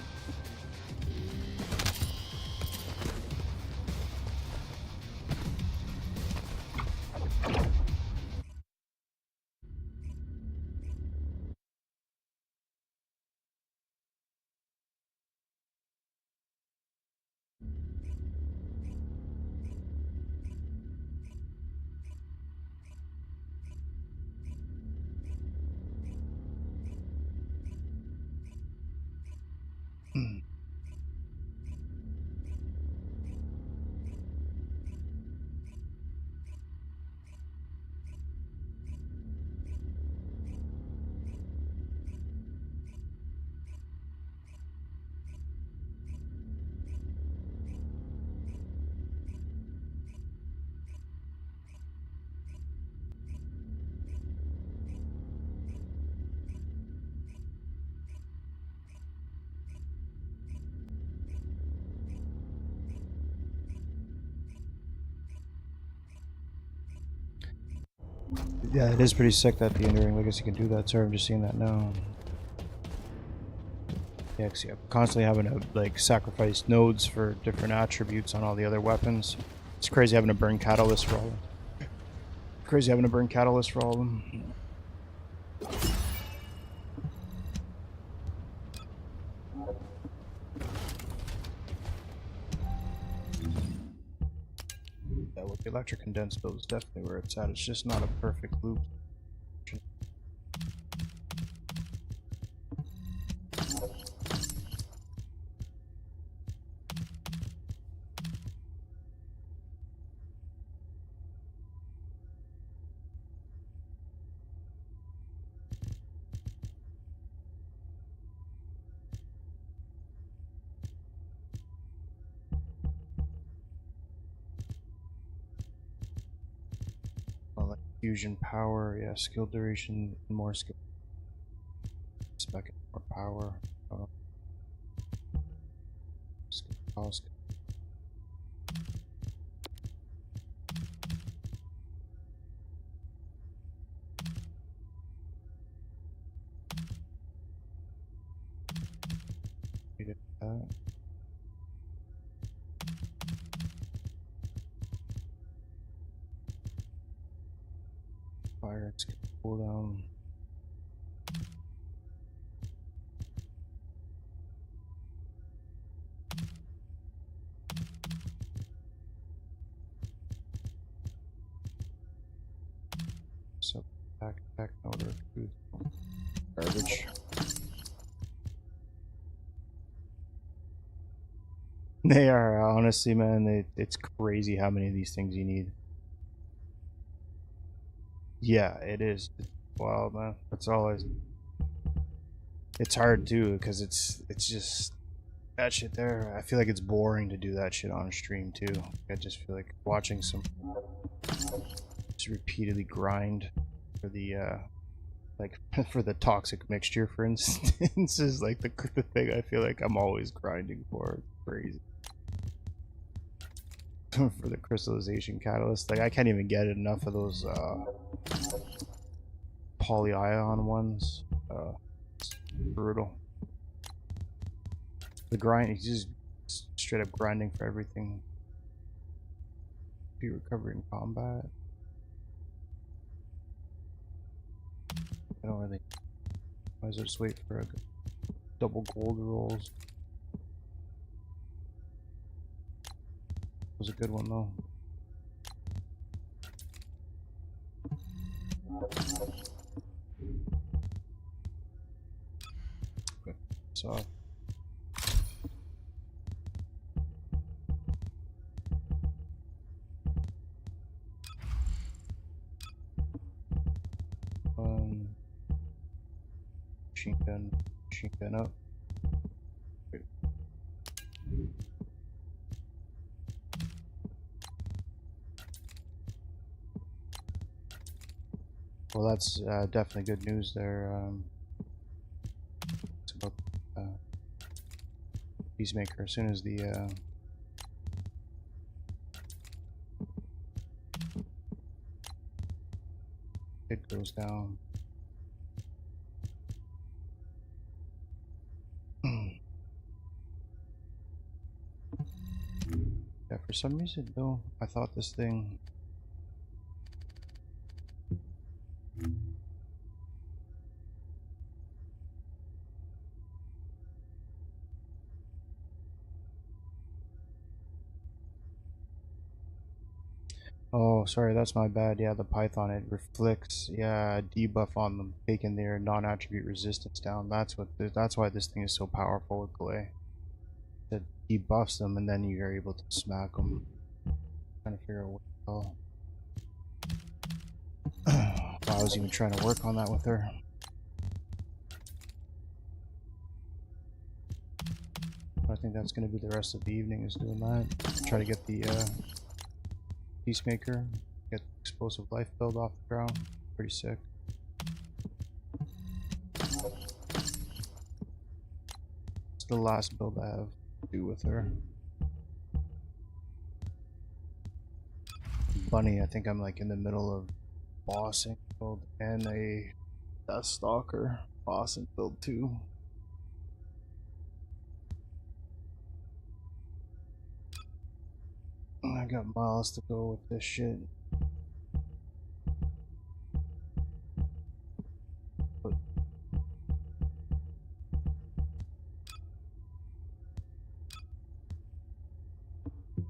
Yeah, it is pretty sick that the enduring legacy can do that. Sorry, I'm just seeing that now. Yeah, cause I'm constantly having to like sacrifice nodes for different attributes on all the other weapons. It's crazy having to burn catalyst for all of them. Crazy having to burn catalyst for all of them. Yeah, with the electric condense build is definitely where it's at. It's just not a perfect loop. Well, like fusion power, yeah, skill duration, more skill, spec, more power. Skill cost. We did that. Fire and skill cooldown. So back in order to garbage. They are honestly, man. It's crazy how many of these things you need. Yeah, it is. It's wild, man. That's all I. It's hard too because it's just that shit there, I feel like it's boring to do that shit on stream too. I just feel like watching some just repeatedly grind for the like for the toxic mixture, for instance, is like the thing I feel like I'm always grinding for. It's crazy. For the crystallization catalyst, like I can't even get enough of those polyion ones. It's brutal. The grind, he's just straight up grinding for everything. Be recovered in combat. I don't really. Might as well just wait for a double gold rolls. Was a good one though. Okay, so. Machine gun up. Wait. Well, that's definitely good news there. It's about Peacemaker. As soon as the it goes down. Yeah, for some reason though, I thought this thing. Oh, sorry, that's my bad. Yeah, the Python, it reflects, yeah, a debuff on them, taking their non-attribute resistance down. That's why this thing is so powerful with Clay. It debuffs them, and then you're able to smack them. Trying to figure out what the hell. I was even trying to work on that with her. I think that's going to be the rest of the evening, is doing that. Try to get the Peacemaker, get the explosive life build off the ground. Pretty sick. It's the last build I have to do with her. Bunny, I think I'm like in the middle of bossing build and a Death Stalker bossing build too. I got miles to go with this shit. But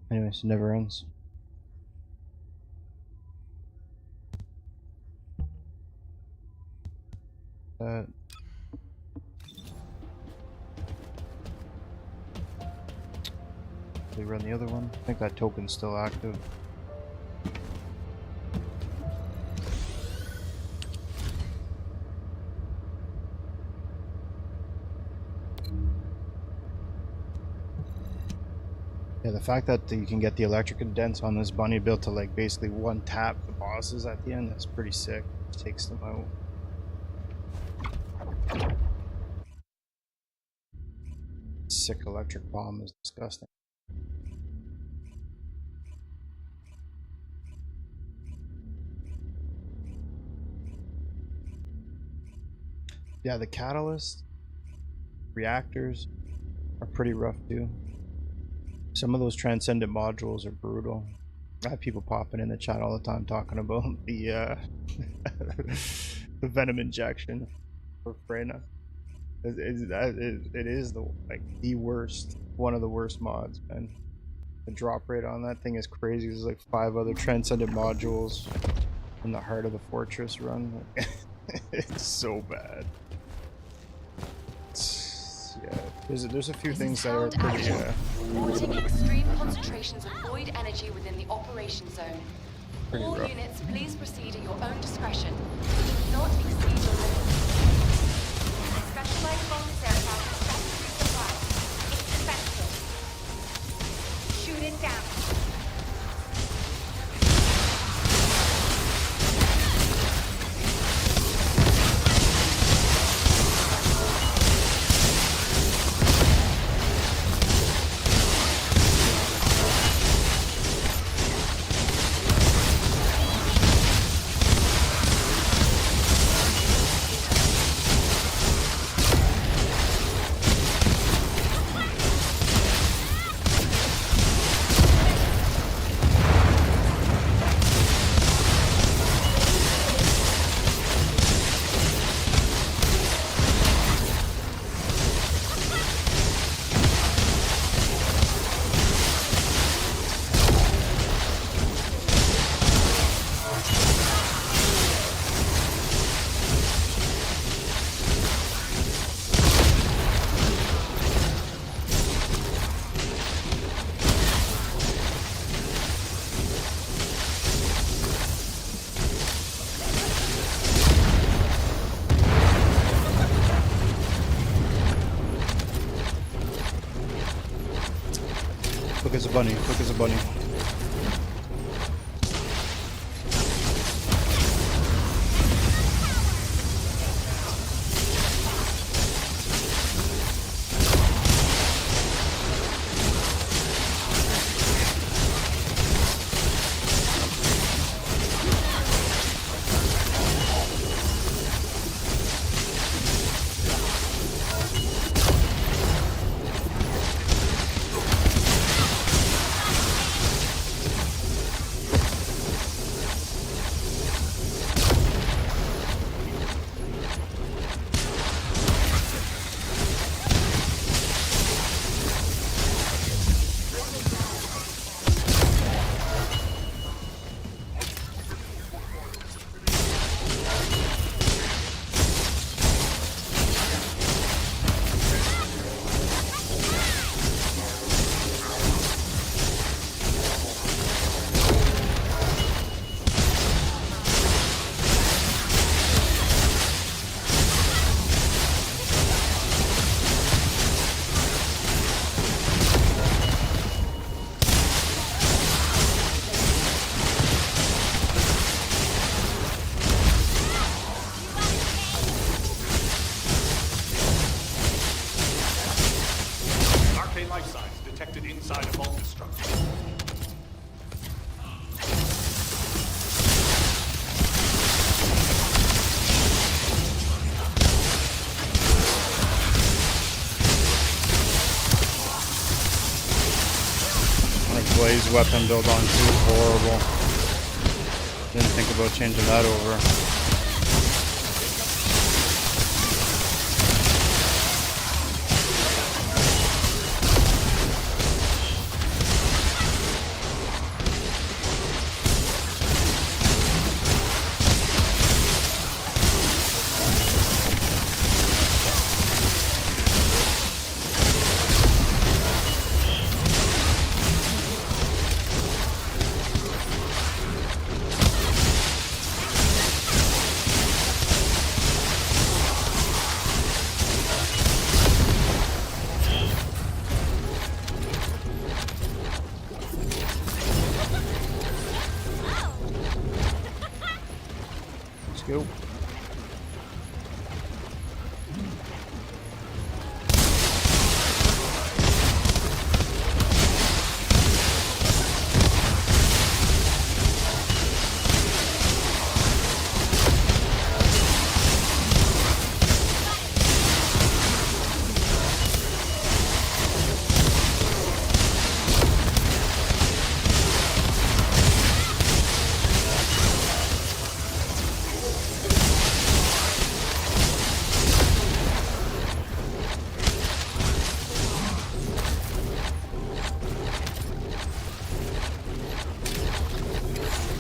anyways, it never ends. They run the other one. I think that token's still active. Yeah, the fact that you can get the electric condense on this bunny build to like basically one tap the bosses at the end, that's pretty sick. It takes them out. Sick electric bomb is disgusting. Yeah, the catalyst reactors are pretty rough too. Some of those transcendent modules are brutal. I have people popping in the chat all the time talking about the the venom injection for Freyna. It is the the worst, one of the worst mods, man. The drop rate on that thing is crazy. There's like 5 other transcendent modules in the heart of the fortress run. It's so bad. Yeah, there's a few things that are pretty. Reporting extreme concentrations of void energy within the operation zone. All rough. units, please proceed at your own discretion. Do not exceed your limits. Specialized bonus aircraft is statutory supplies. It's defensive. as a bunny. Quick as a bunny. Arcane life signs detected inside a vaulted structure. Like blaze weapon build on too horrible. Didn't think about changing that over. Let's go.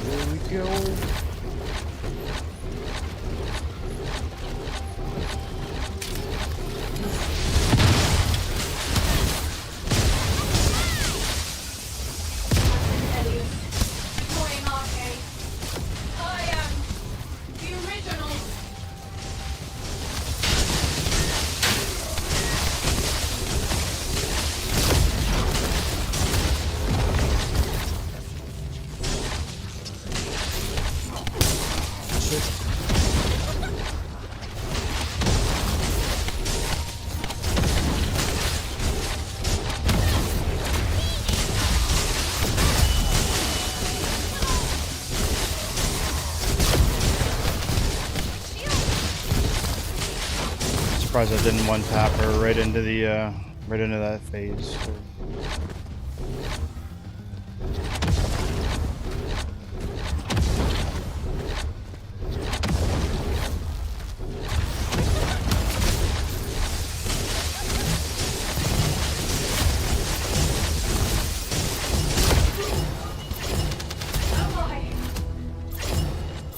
There we go. Deploying arcade. I am the original. Surprised I didn't one tap her right into the right into that phase.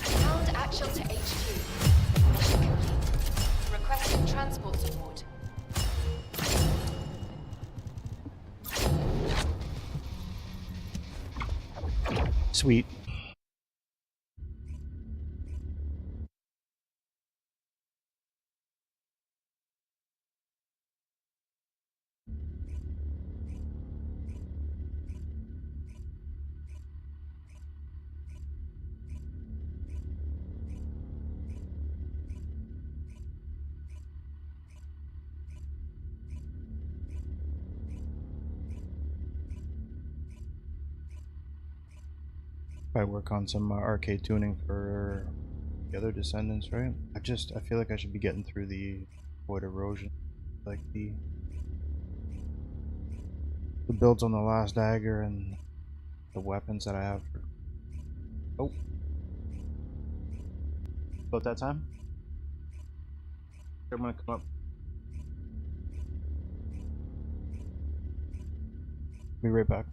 Found actual to HQ. Mission complete. Requesting transport support. Sweet. Probably work on some arcade tuning for the other Descendants, right? I feel like I should be getting through the Void Erosion, like the builds on the last dagger and the weapons that I have. Oh, about that time. I'm gonna come up. Be right back.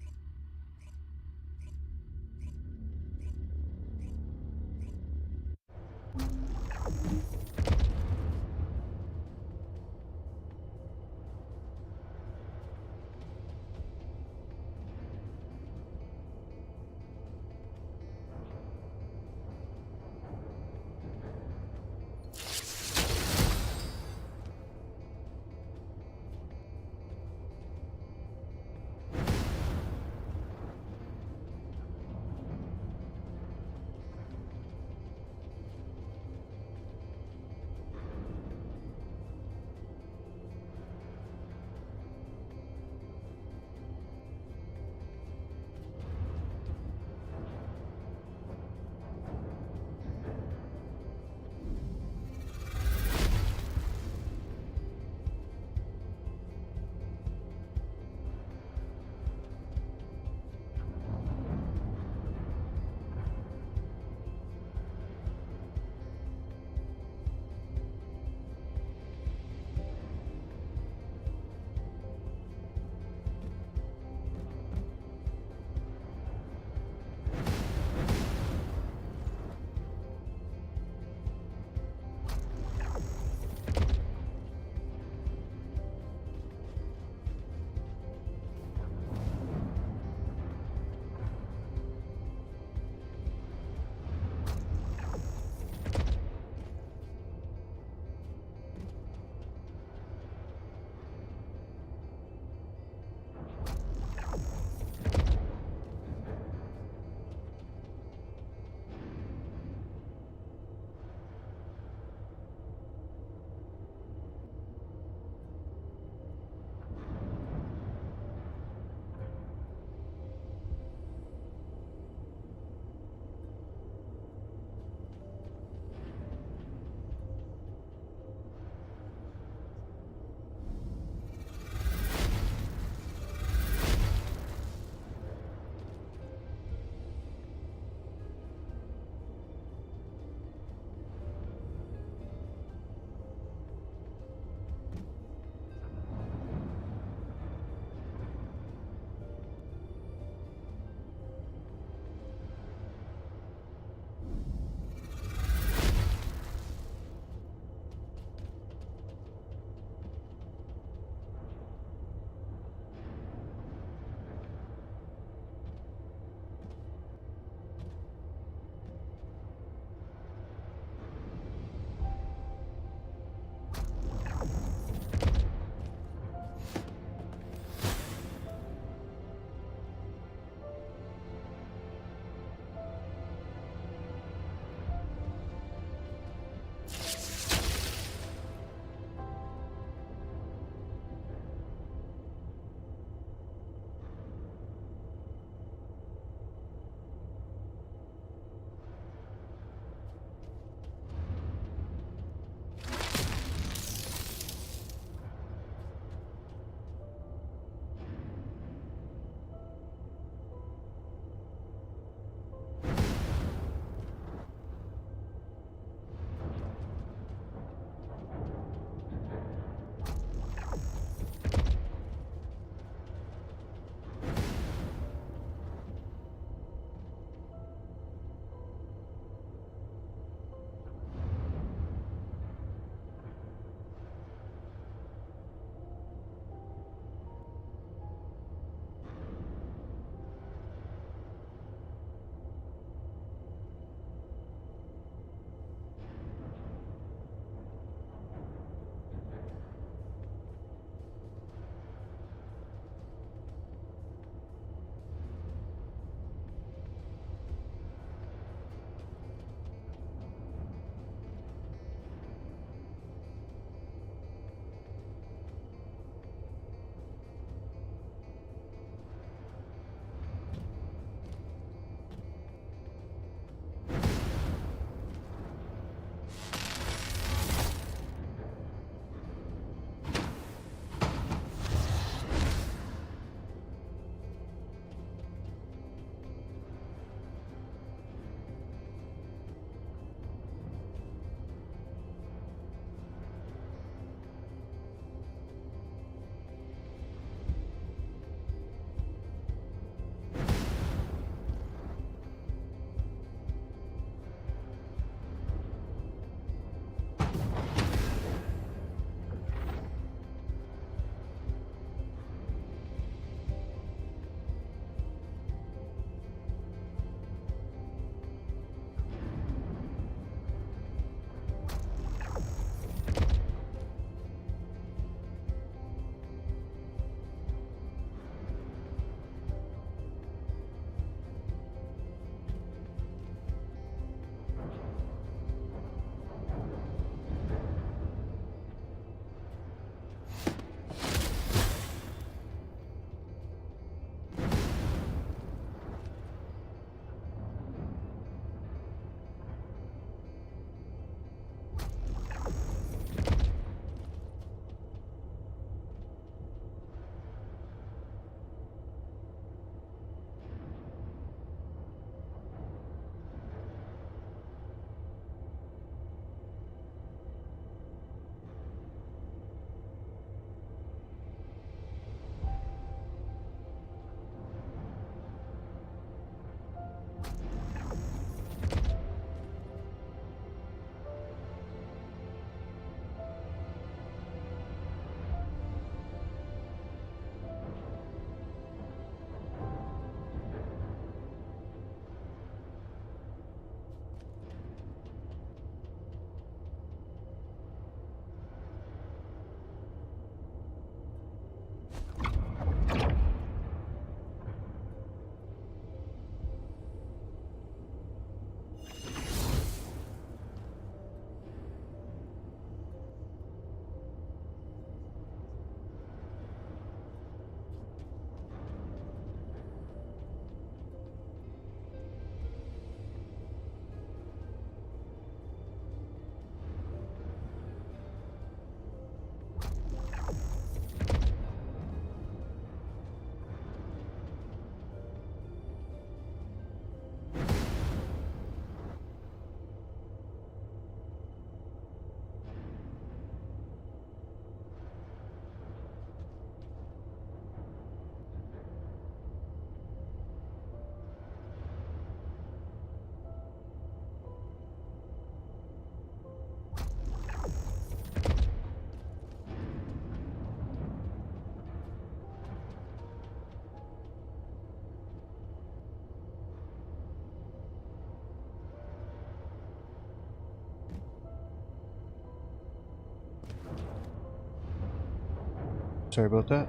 Sorry about that.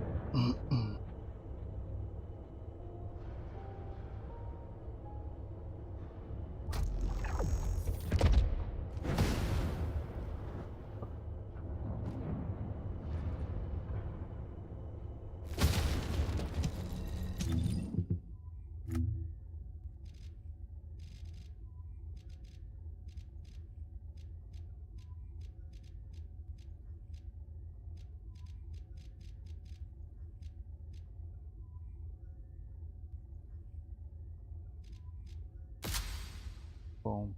Boom.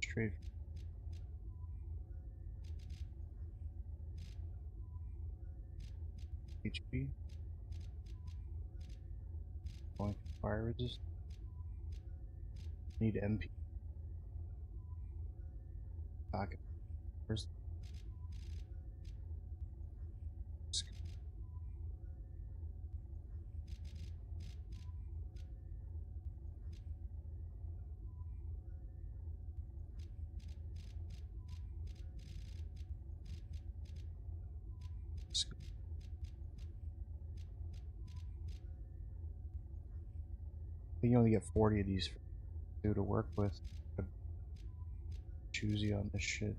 Straight HP. Going for fire resist. Need MP. Pocket. Where's this? I think you only get 40 of these for two to work with. I'm choosy on this shit.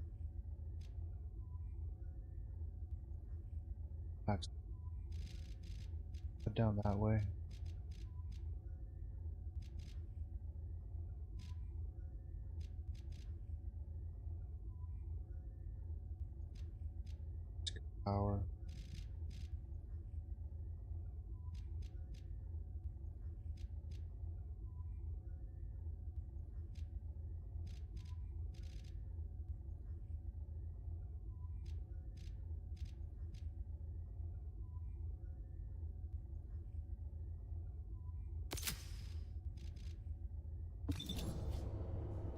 Max. Put down that way. Power.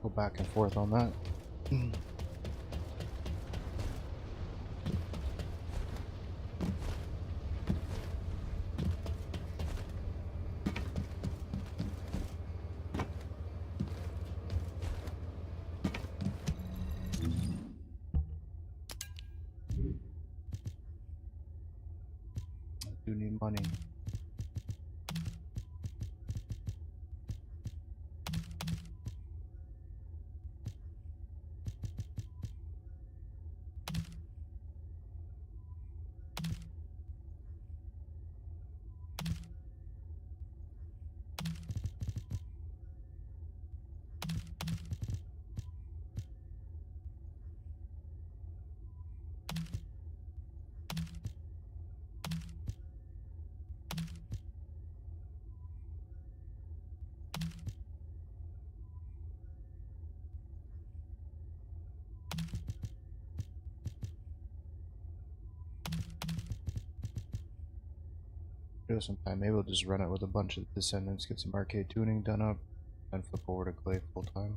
Go back and forth on that. I do need money. Give it some time. Maybe we'll just run it with a bunch of Descendants, get some arcade tuning done up, and flip over to Clay full time.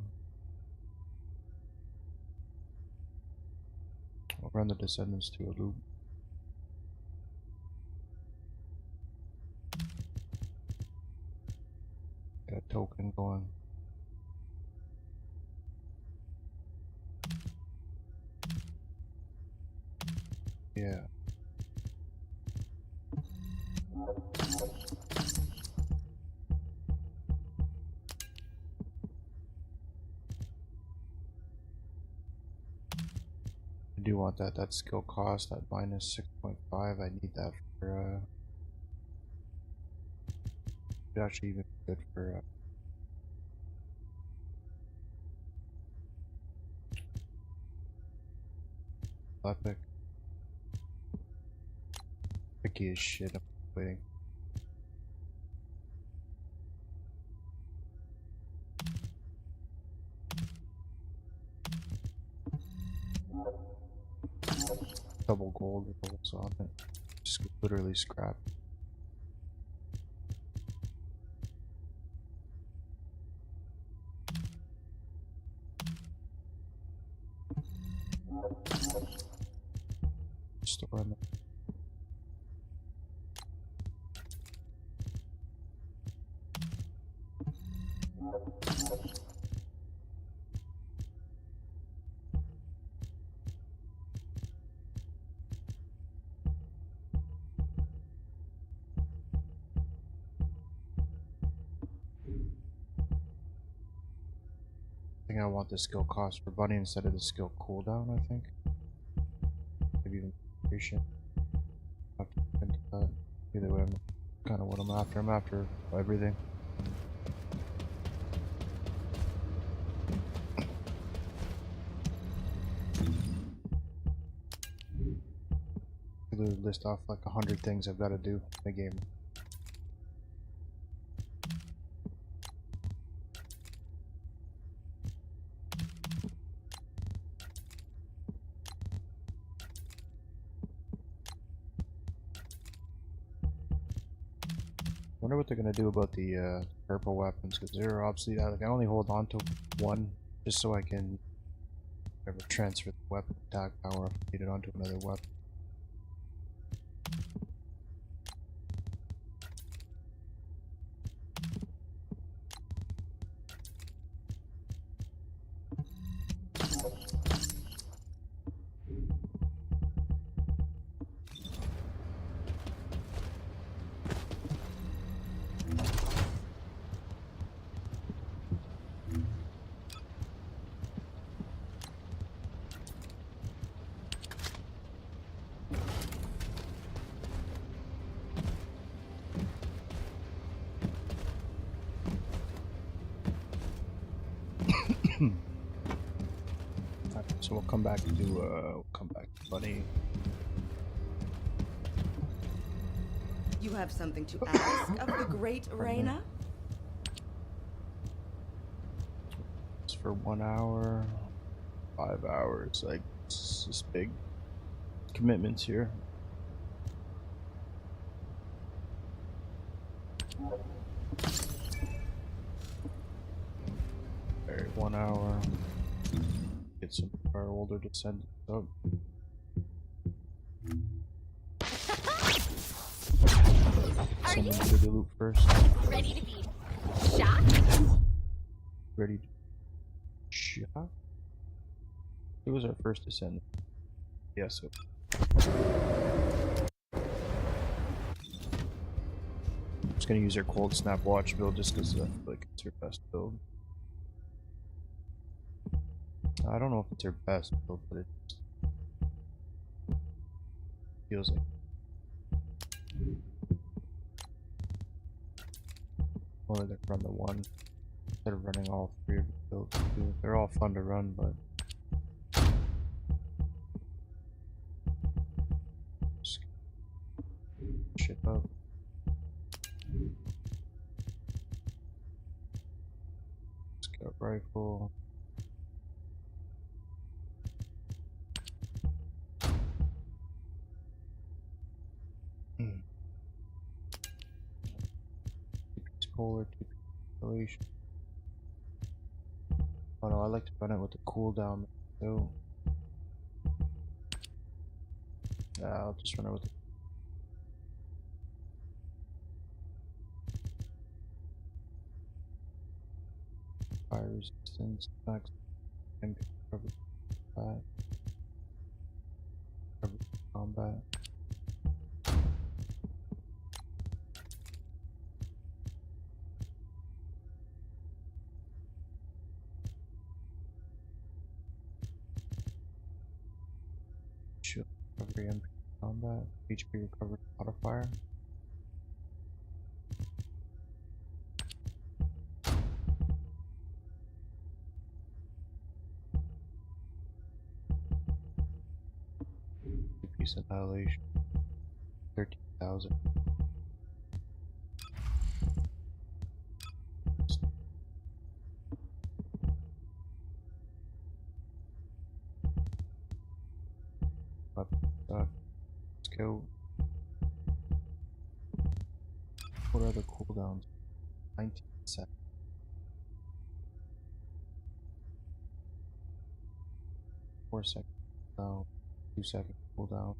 I'll run the Descendants to a loop. Got a token going. Yeah. I do want that skill cost at minus 6.5. I need that for it's actually even good for epic. Picky as shit. I'm waiting. Double gold rolls on it. Just literally scrap. Store on it. think I want the skill cost for Bunny instead of the skill cooldown, I think. Maybe even patient. Have to look into that. Either way, I'm kind of what I'm after. I'm after everything. List off like 100 things I've got to do in the game. Wonder what they're gonna do about the purple weapons, because they're obviously like I only hold on to one just so I can transfer the weapon attack power if I need it onto another weapon. So we'll come back to Bunny. You have something to ask of the great Reyna? It's for 1 hour, 5 hours. Like it's just big commitments here. Alright, 1 hour. Get some of our older descendants up. Someone do the loop first. Ready to be shocked? Ready to shot? Who was our first descendant? Yes. Yeah, I'm just gonna use her cold snap watch build just because I feel like it's her best build. I don't know if it's her best build, but it feels like only to run the one instead of running all three of the builds. They're all fun to run, but shit up. Scout rifle. Two-piece polar, two-piece installation. Oh no, I like to run it with the cooldown too. I'll just run it with the fire resistance, max MP cover combat, cover combat. Shield recovery MP combat, HP recovery modifier. Two-piece annihilation. 13,000. Weapon stock. Let's go. What are the cooldowns? 19 seconds. 4 seconds cooldown. 2 second cooldown.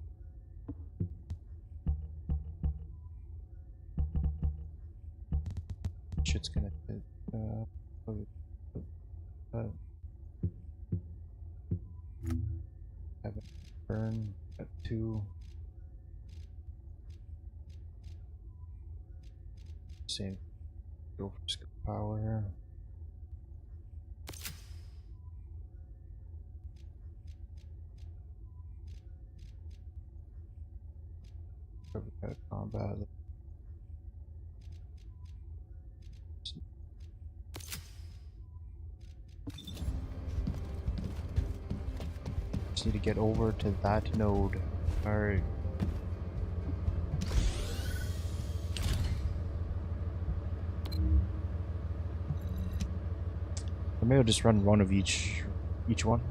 Shit's gonna hit. Have it burn at 2. Same. Go for skill power here. Combat. Just need to get over to that node. Alright. Or maybe I'll just run one of each one.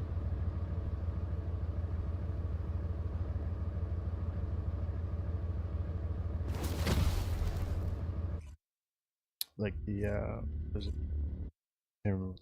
Like the what is it? Never mind.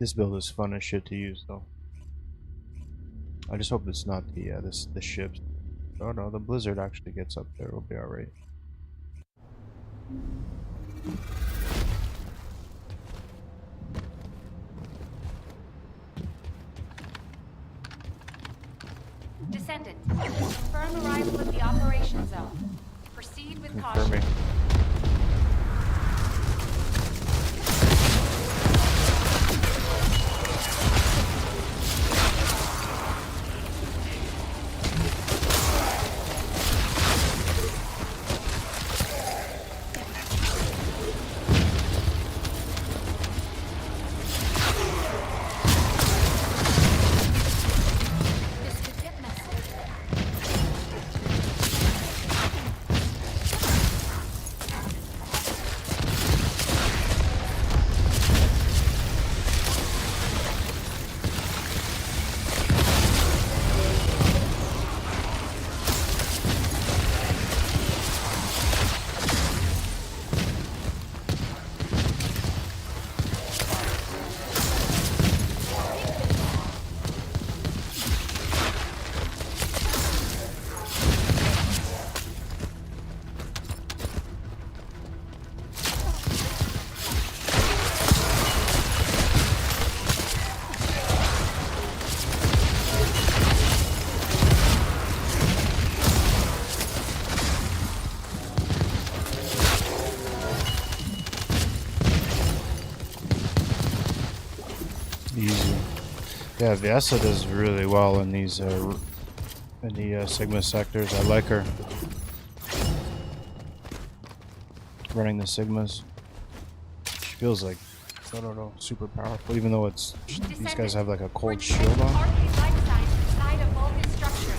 This build is fun as shit to use though. I just hope it's not the the ships. Oh no, the blizzard actually gets up there. We'll be alright. Descendant, confirm arrival at the operation zone. Proceed with caution. Confirming. This could get messy. Easy. Yeah, Vyasa does really well in these Sigma sectors. I like her running the Sigmas. She feels like, I don't know, super powerful. Even though it's these guys have like a cold shield on. Arcade life signs inside a Vulcan structure.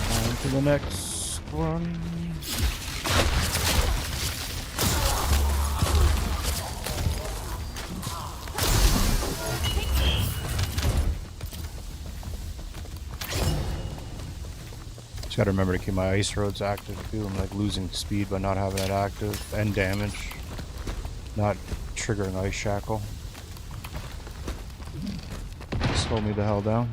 On to the next one. Just gotta remember to keep my ice roads active too. I'm like losing speed by not having it active, and damage. Not triggering ice shackle. Slow me the hell down.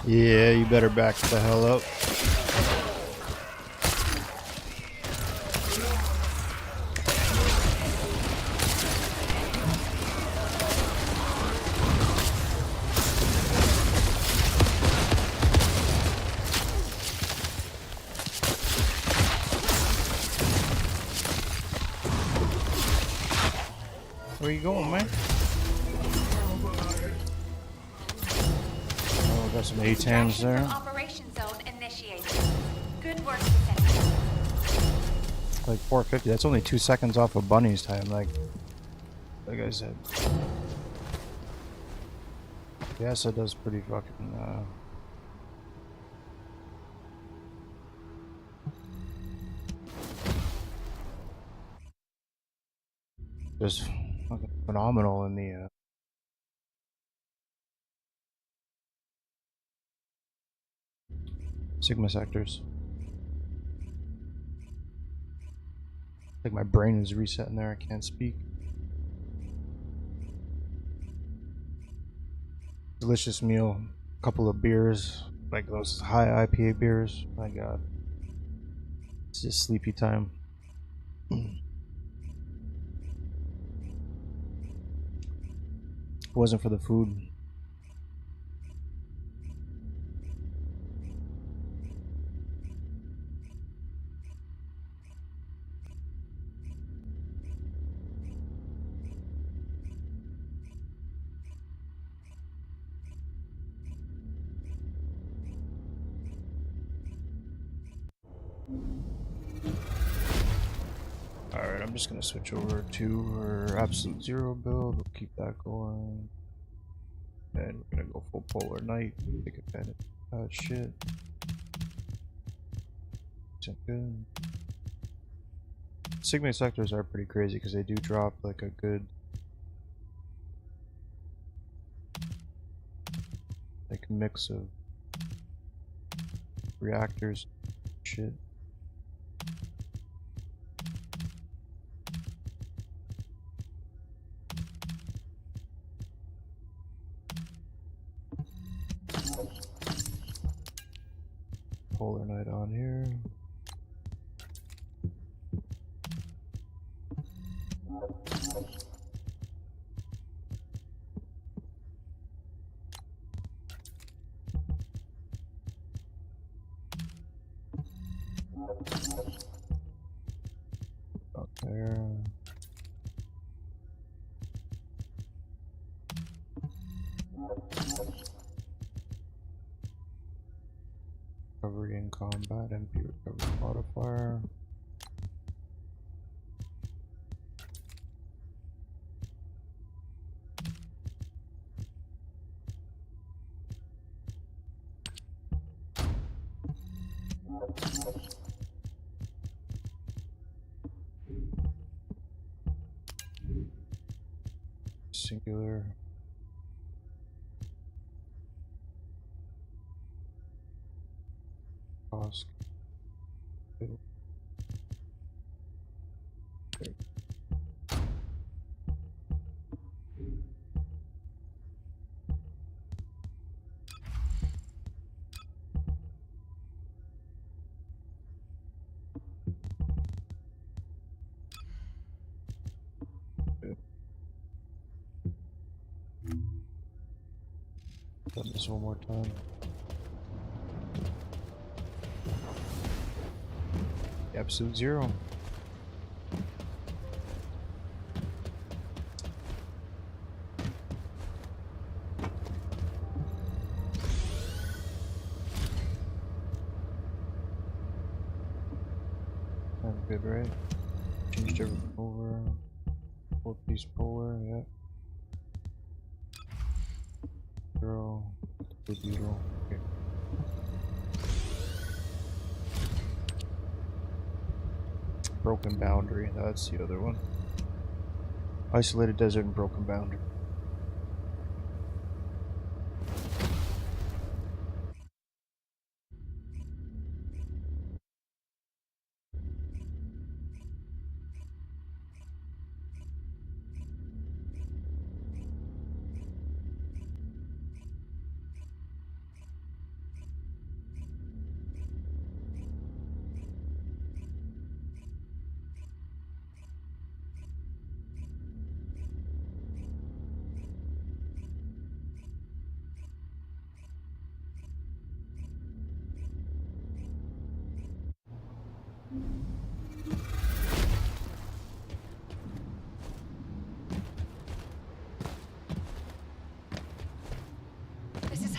Yeah, you better back the hell up. Where you going, man? Oh, got some A-10s there. Operation zone initiated. Good work, Descendant. Like 450. That's only 2 seconds off of Bunny's time. Like I said. Yes, it does pretty fucking. Just fucking phenomenal in the. Sigma sectors. Like my brain is resetting there. I can't speak. Delicious meal. Couple of beers. Like those high IPA beers. My god. It's just sleepy time. If it wasn't for the food. Alright, I'm just gonna switch over to our absolute zero build. We'll keep that going. And we're gonna go full polar night. Take advantage of that shit. Good. Sigma sectors are pretty crazy because they do drop like a good like mix of reactors shit. Polar night on here. Up there. Recovery in combat, MP recovery modifier. Singular. Cost. Done this one more time. Absolute zero. I'm good, right? Changed everything over. 4-piece polar, yep. Zero. Good beetle. Okay. Broken boundary, that's the other one. Isolated desert and broken boundary.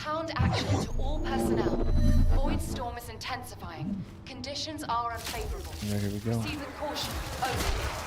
Hound action to all personnel. Void storm is intensifying. Conditions are unfavorable. Yeah, here we go. Proceed with caution. Over.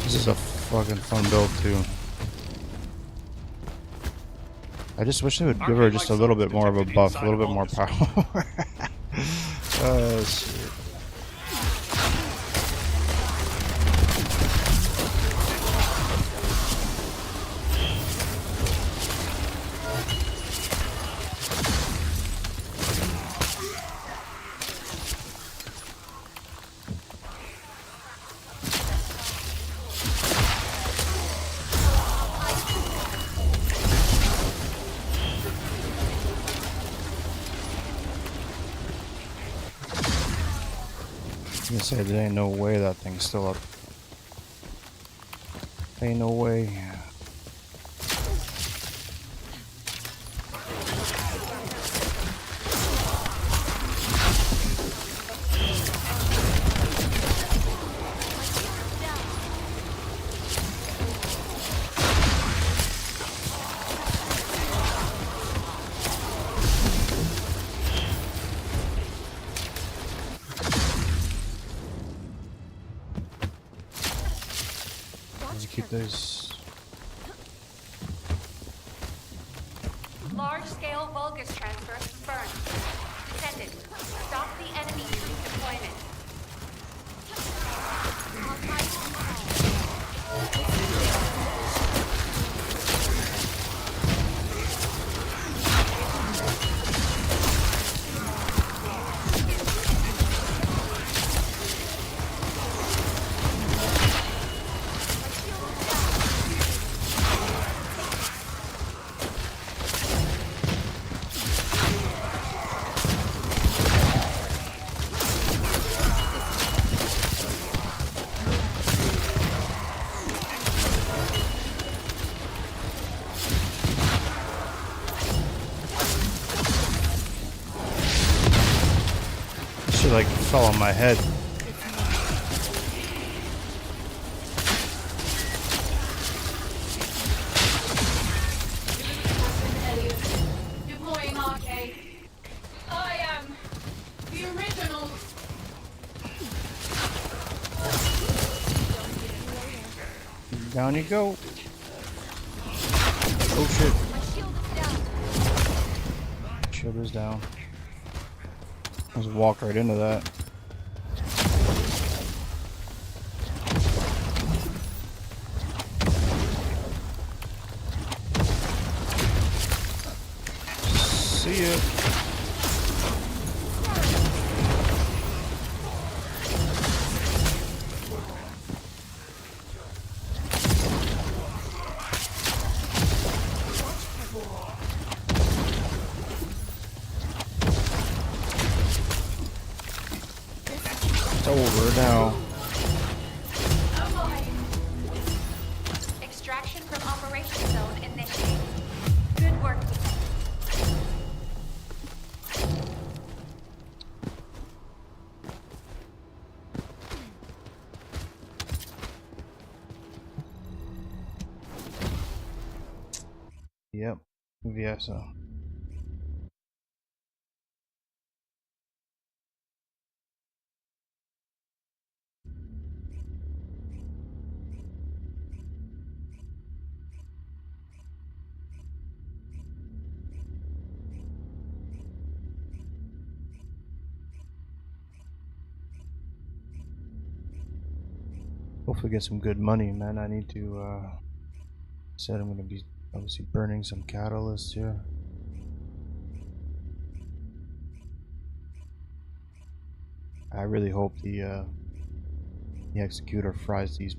This is a fucking fun build too. I just wish they would give her just a little bit more of a buff, a little bit more power. Oh shit. I was gonna say, there ain't no way that thing's still up. Ain't no way. Keep those. Large-scale Vulgus transfer confirmed. Descendant, stop the enemy deployment. Shit like fell on my head. Deploying arcade. I am the original. Down you go. Oh shit. My shield is down. Shield is down. Just walk right into that. See ya. It's over now. Extraction from operation zone initiated. Good work. Yep. VSO. Hopefully get some good money, man. I need to, said I'm gonna be obviously burning some catalysts here. I really hope the executor fries these.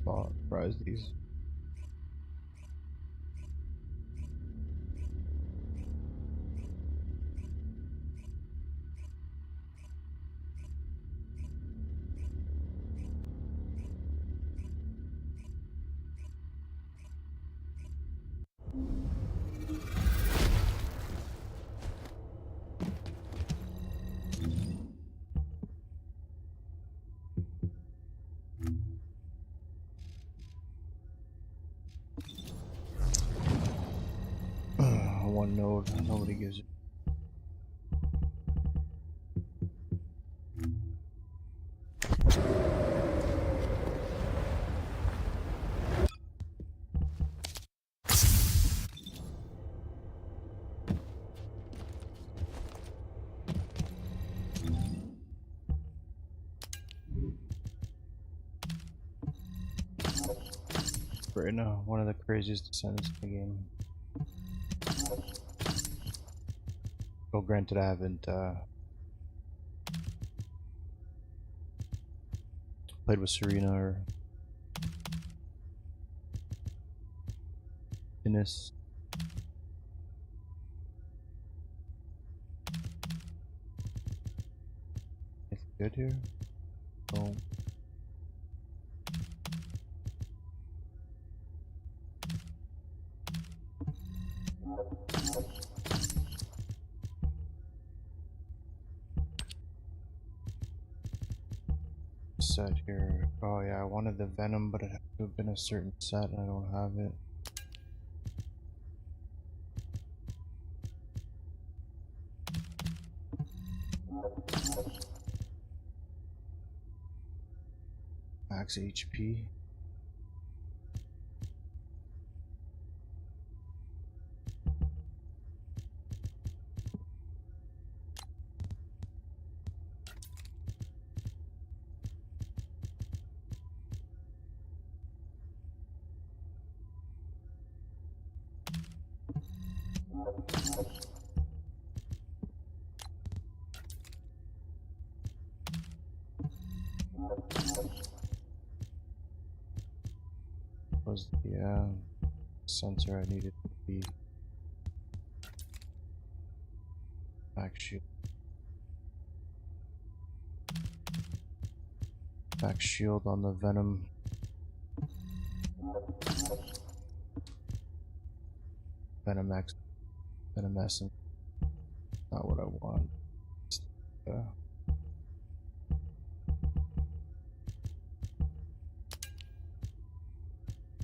One node, nobody gives it. Right now, one of the craziest descendants in the game. Well, granted, I haven't played with Serena or Innis. Anything good here? Oh. Set here. Oh yeah, I wanted the venom, but it had to have been a certain set, and I don't have it. Max HP. Was the sensor I needed to be back shield. Back shield on the venom. Venom X. Venom Essence. Not what I want.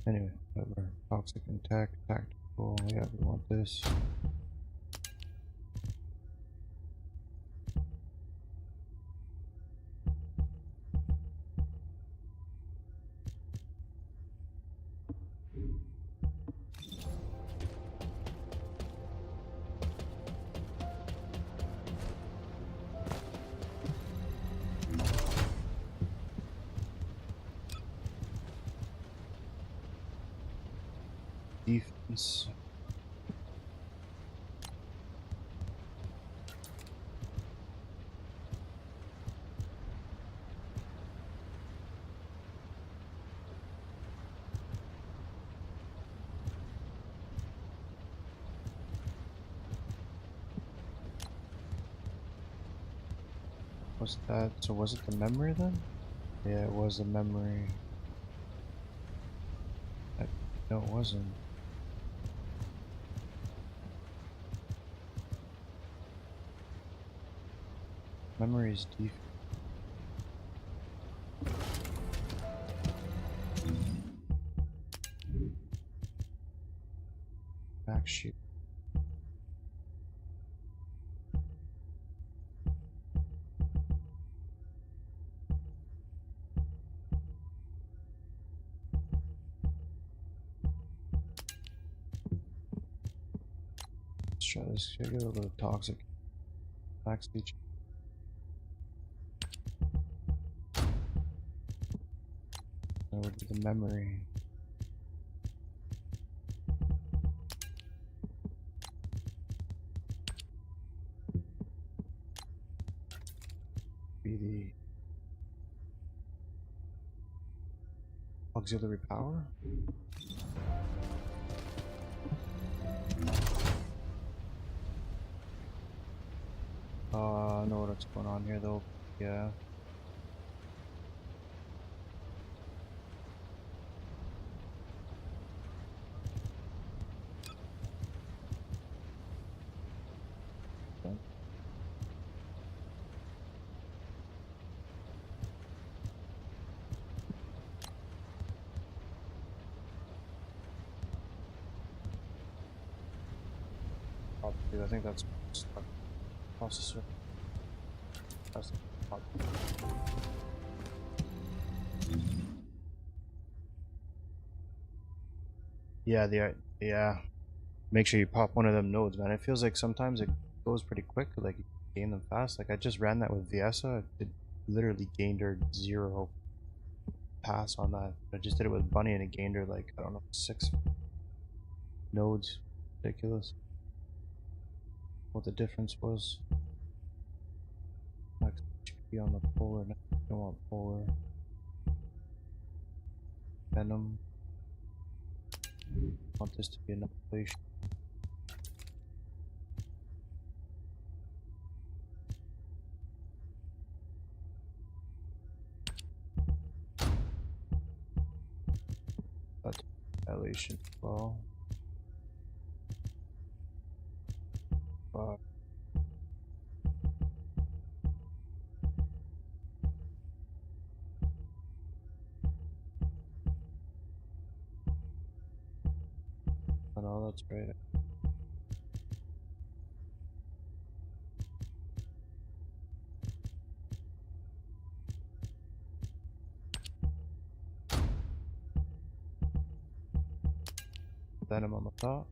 Anyway, whatever. Toxic and tactical. Yeah, we want this. Defense. Was that? So was it the memory then? Yeah, it was the memory. No, it wasn't. Memory is deep. Back shoot. Let's try this. Should I get a little toxic? Backstage. Over to the memory. Be the auxiliary power. I know what's going on here though. Yeah. Probably, I think that's processor. That's the top. Yeah. Make sure you pop one of them nodes, man. It feels like sometimes it goes pretty quick, like you gain them fast. Like I just ran that with Viesa. It literally gained her 0 pass on that. I just did it with Bunny and it gained her like, I don't know, 6 nodes. Ridiculous. What the difference was. Max HP on the polar. No, I don't want polar. Venom. I want this to be annihilation. That's annihilation as well. Oh, that's right. Venom on the top.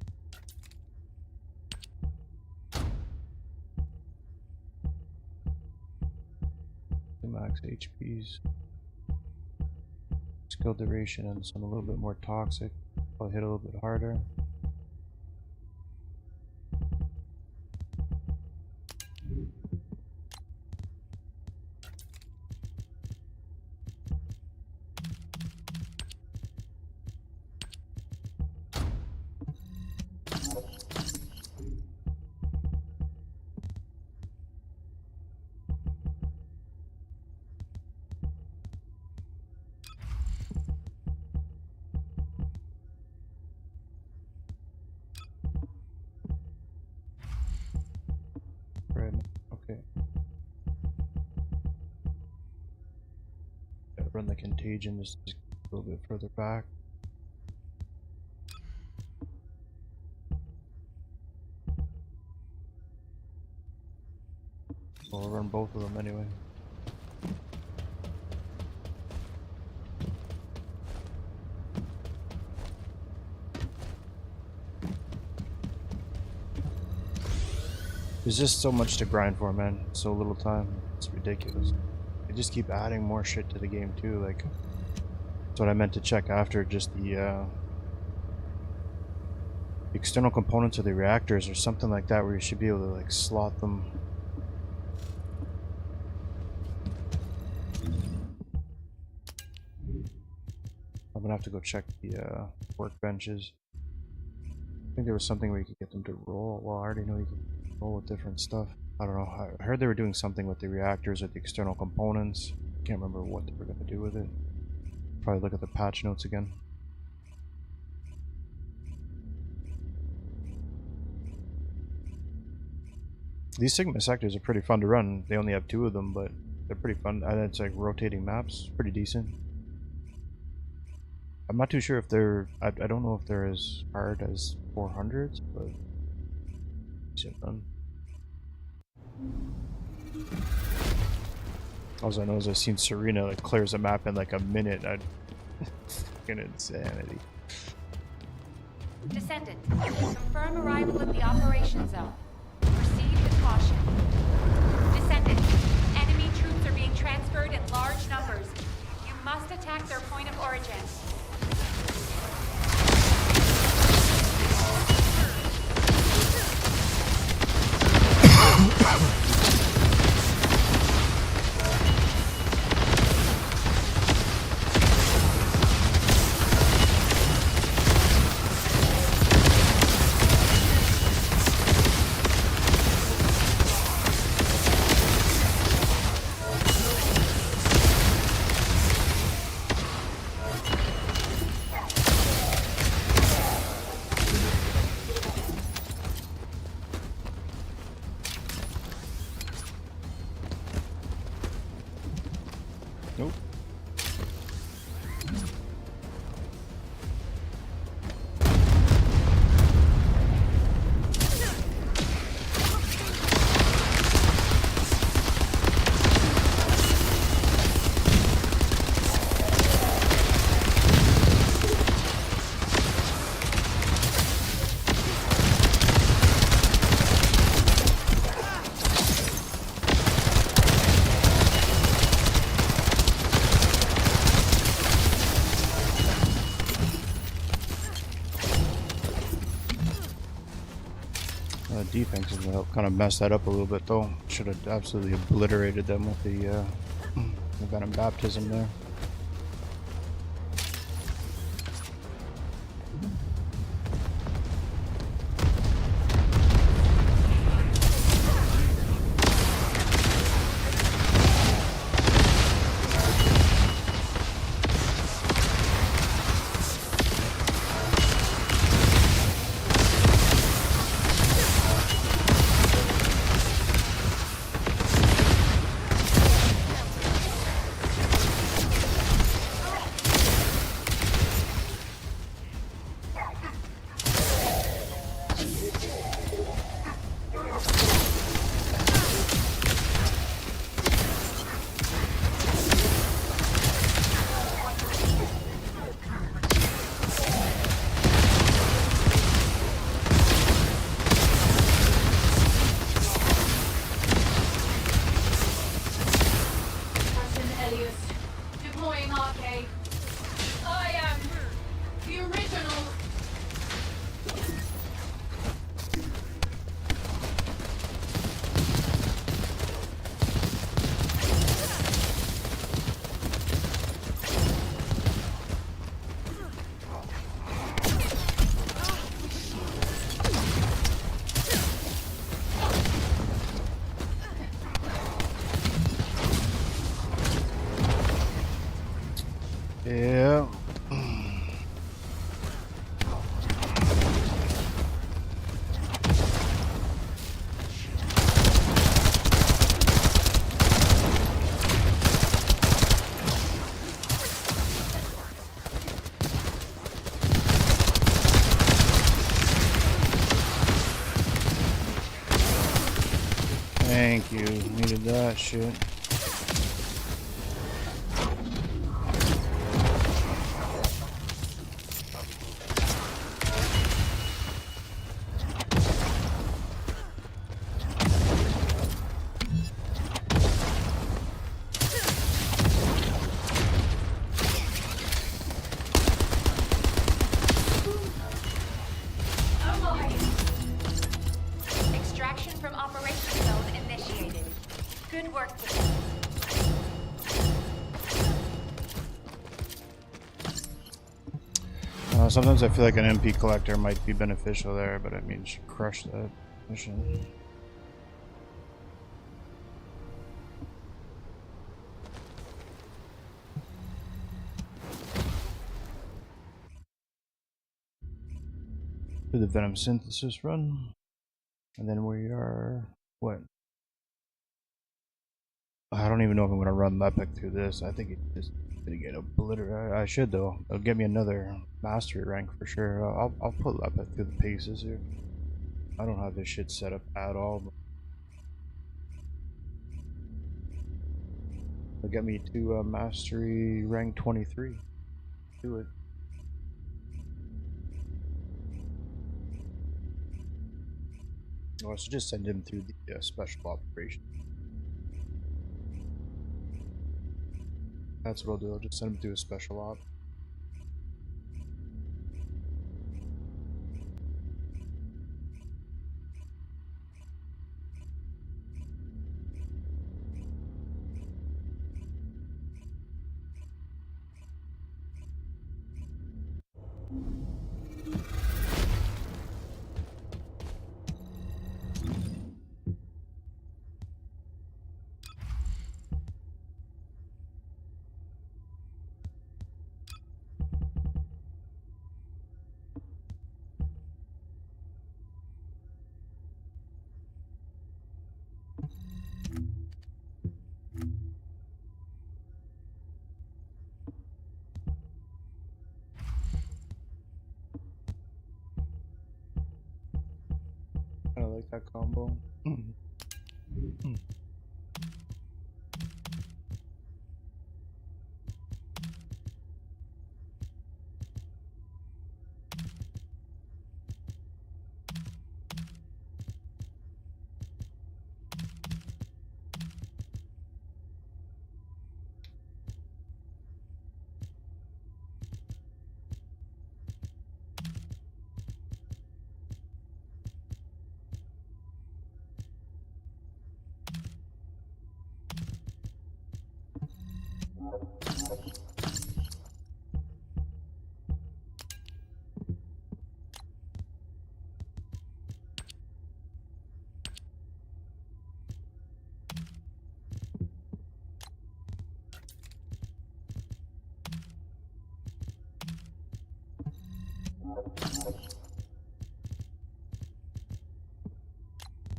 The max HPs. Skill duration and some a little bit more toxic. I'll hit a little bit harder. Okay. Gotta run the contagion just a little bit further back. We'll run both of them anyway. There's just so much to grind for, man. So little time. It's ridiculous. They just keep adding more shit to the game too. Like, that's what I meant to check after. Just the external components of the reactors or something like that, where you should be able to like slot them. I'm gonna have to go check the workbenches. I think there was something where you could get them to roll. Well, I already know you can roll with different stuff. I don't know. I heard they were doing something with the reactors or the external components. Can't remember what they were going to do with it. Probably look at the patch notes again. These Sigma sectors are pretty fun to run. They only have 2 of them, but they're pretty fun. It's like rotating maps. Pretty decent. I'm not too sure if they're... I don't know if they're as hard as 400s, but... decent run. All I know is I've seen Serena like clears a map in like a minute. Fucking insanity. Descendant, confirm arrival at the operation zone. Proceed with caution. Descendant, enemy troops are being transferred in large numbers. You must attack their point of origin. Nope. Defense is kind of messed that up a little bit though. Should have absolutely obliterated them with the Venom Baptism there. Yeah. Thank you. Needed that shit. Extraction from operation zone initiated. Good work today. Sometimes I feel like an MP collector might be beneficial there, but I mean, she crushed that mission. Do the Venom synthesis run, and then we are what? I don't even know if I'm gonna run Lepic through this. I think it's just gonna get obliterated. I should though. It'll get me another mastery rank for sure. I'll put Lepic through the paces here. I don't have this shit set up at all. But it'll get me to mastery rank 23. Do it. Oh, I should just send him through the special operation. That's what I'll do. I'll just send him to a special op. I like that combo.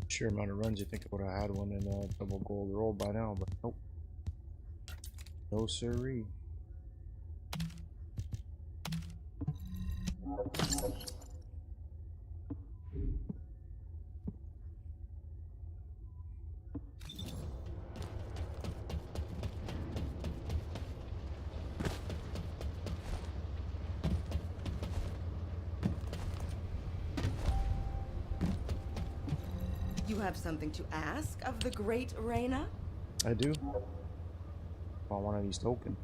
Sheer amount of runs, you think I would have had one in a double gold roll by now, but nope. No siree. You have something to ask of the great Reina? I do. I want one of these tokens.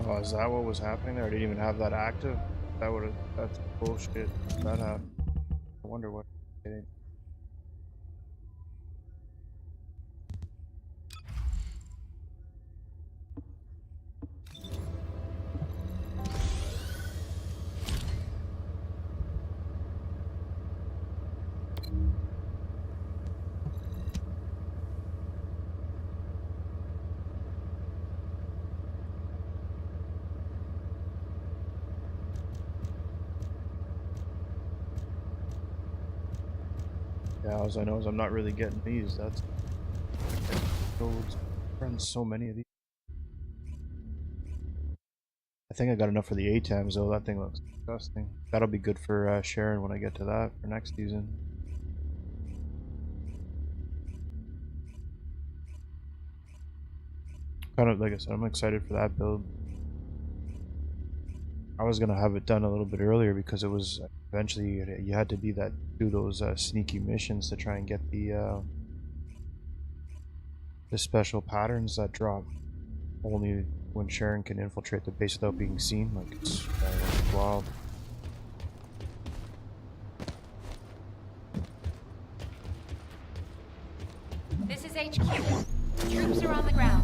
Oh, is that what was happening there? I didn't even have that active. That would have. That's bullshit. That happened. I wonder what. Yeah, as I know, is I'm not really getting these. That's friends. So many of these. I think I got enough for the ATAMs though. That thing looks disgusting. That'll be good for Sharon when I get to that for next season. Kind of like I said, I'm excited for that build. I was gonna have it done a little bit earlier because it was eventually you had to do those sneaky missions to try and get the special patterns that drop only when Sharon can infiltrate the base without being seen. Like it's wild. This is HQ. Troops are on the ground.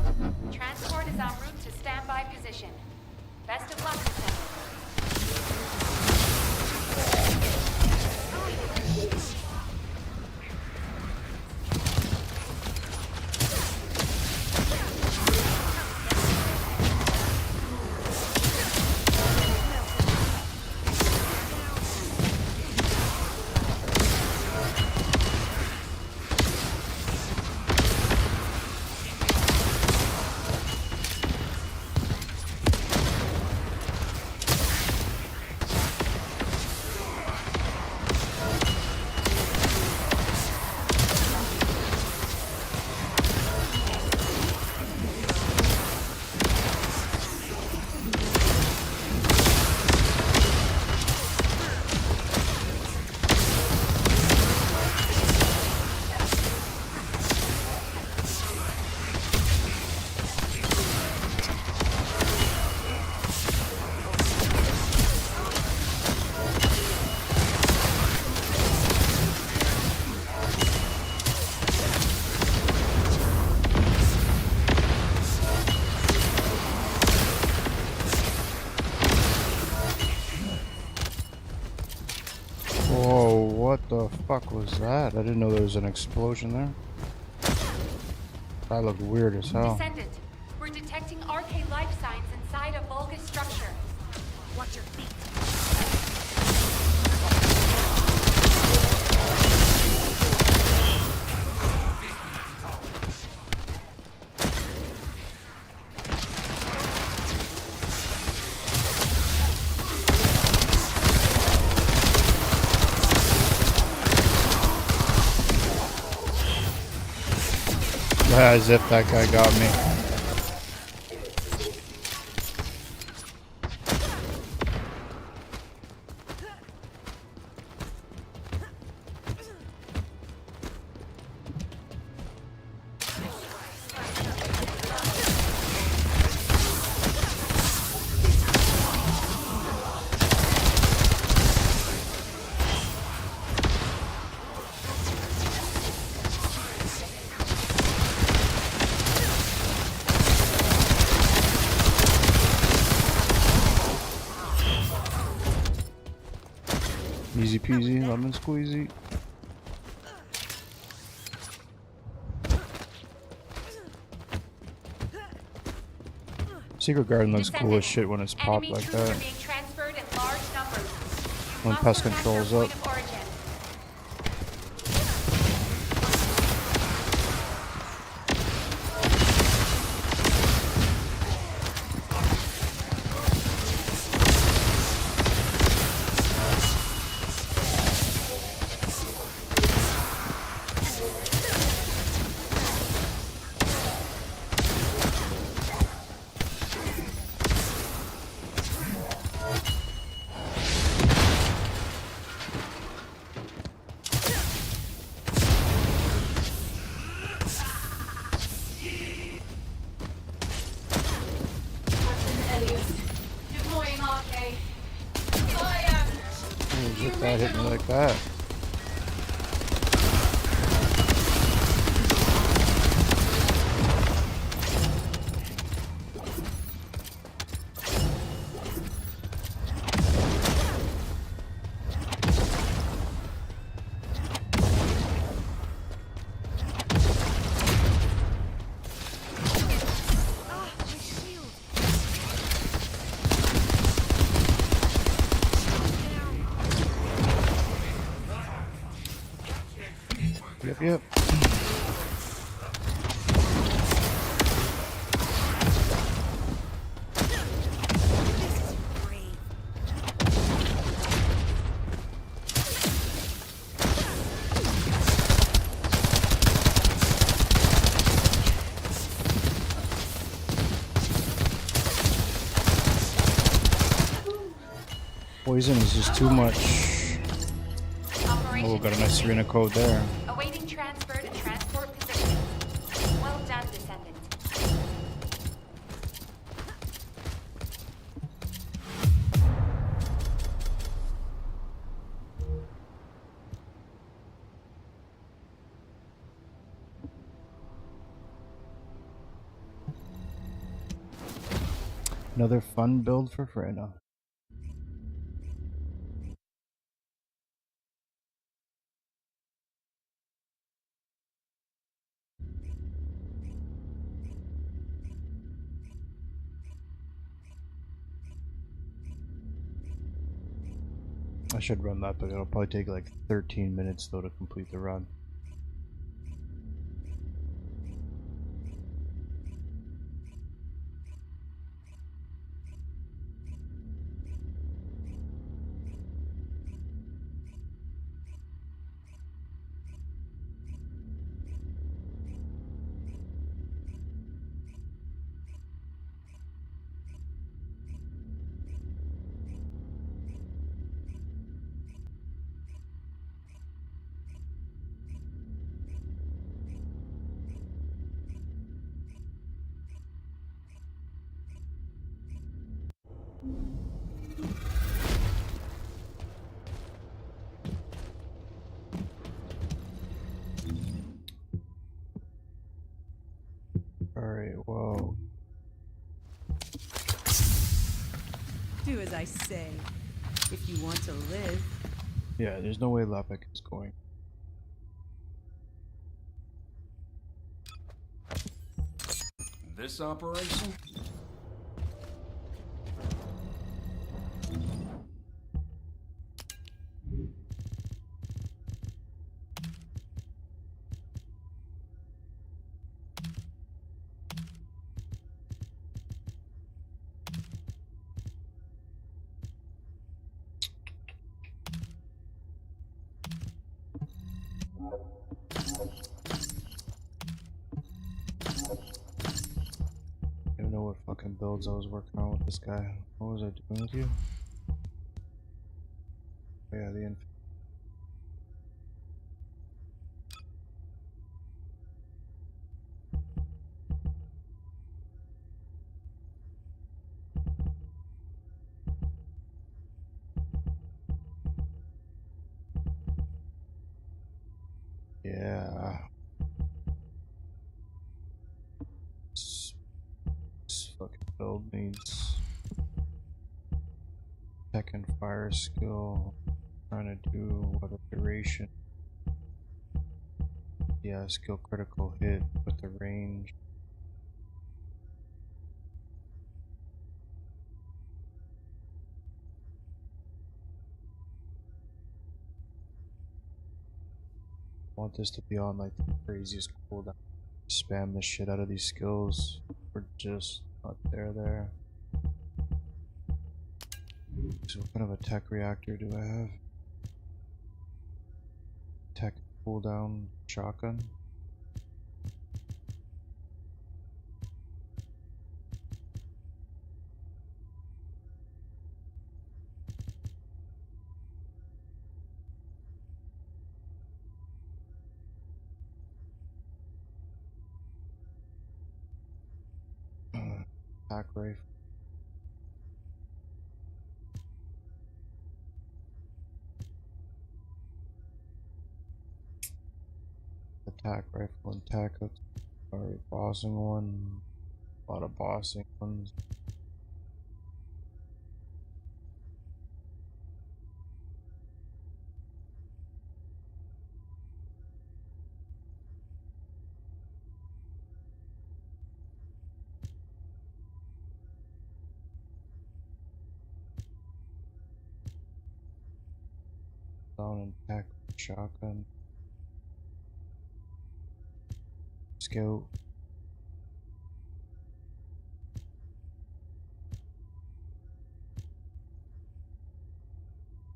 Transport is en route to standby position. Best of luck, Descendant. what the fuck was that? I didn't know there was an explosion there. That looked weird as hell. Descendant, we're detecting arcane life signs inside a Vulgus structure. Watch your feet. As if that guy got me. Easy peasy, lemon squeezy. Secret Garden looks cool as shit when it's popped like that. Being transferred in large numbers. When pest control's up. That hit me like that. Yep. Poison is just too much. Oh, got a nice Serena code there. Awaiting transfer to transport position. Well done, Descendant. Another fun build for Freyna. I should run that, but it'll probably take like 13 minutes though to complete the run. Alright, well. Do as I say, if you want to live. Yeah, there's no way Lapik is going. This operation? I don't know what fucking builds I was working on with this guy. What was I doing with you? Oh, yeah, the yeah. This fucking build needs tech and fire skill. Trying to do what a duration. Yeah, skill critical hit with the range. I want this to be on like the craziest cooldown. Spam the shit out of these skills. We're just not there. So what kind of a tech reactor do I have? Tech cooldown shotgun. Attack rifle. Attack rifle and tack hooks. Alright, bossing one. A lot of bossing ones. Down and tack shotgun. Scout.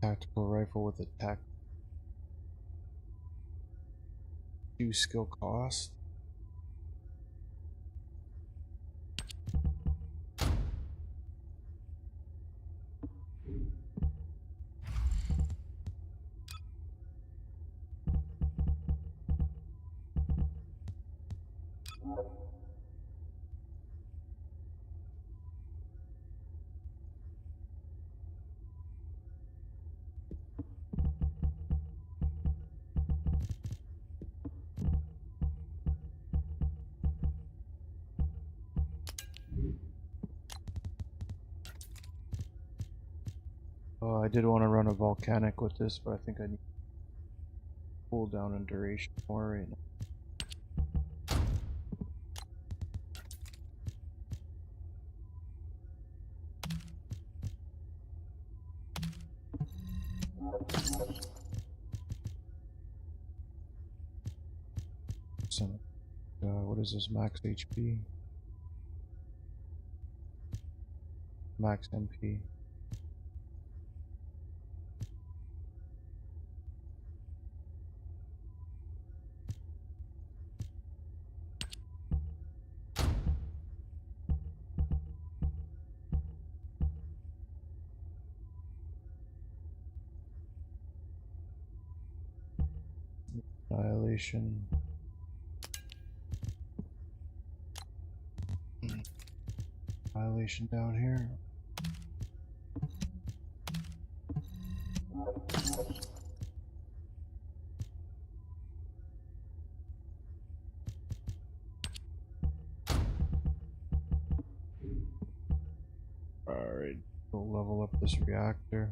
Tactical rifle with attack. 2 skill cost. Oh, I did want to run a volcanic with this, but I think I need cooldown and duration more right now. What is this? Max HP? Max MP. Annihilation. Annihilation down here. Alright, we'll level up this reactor.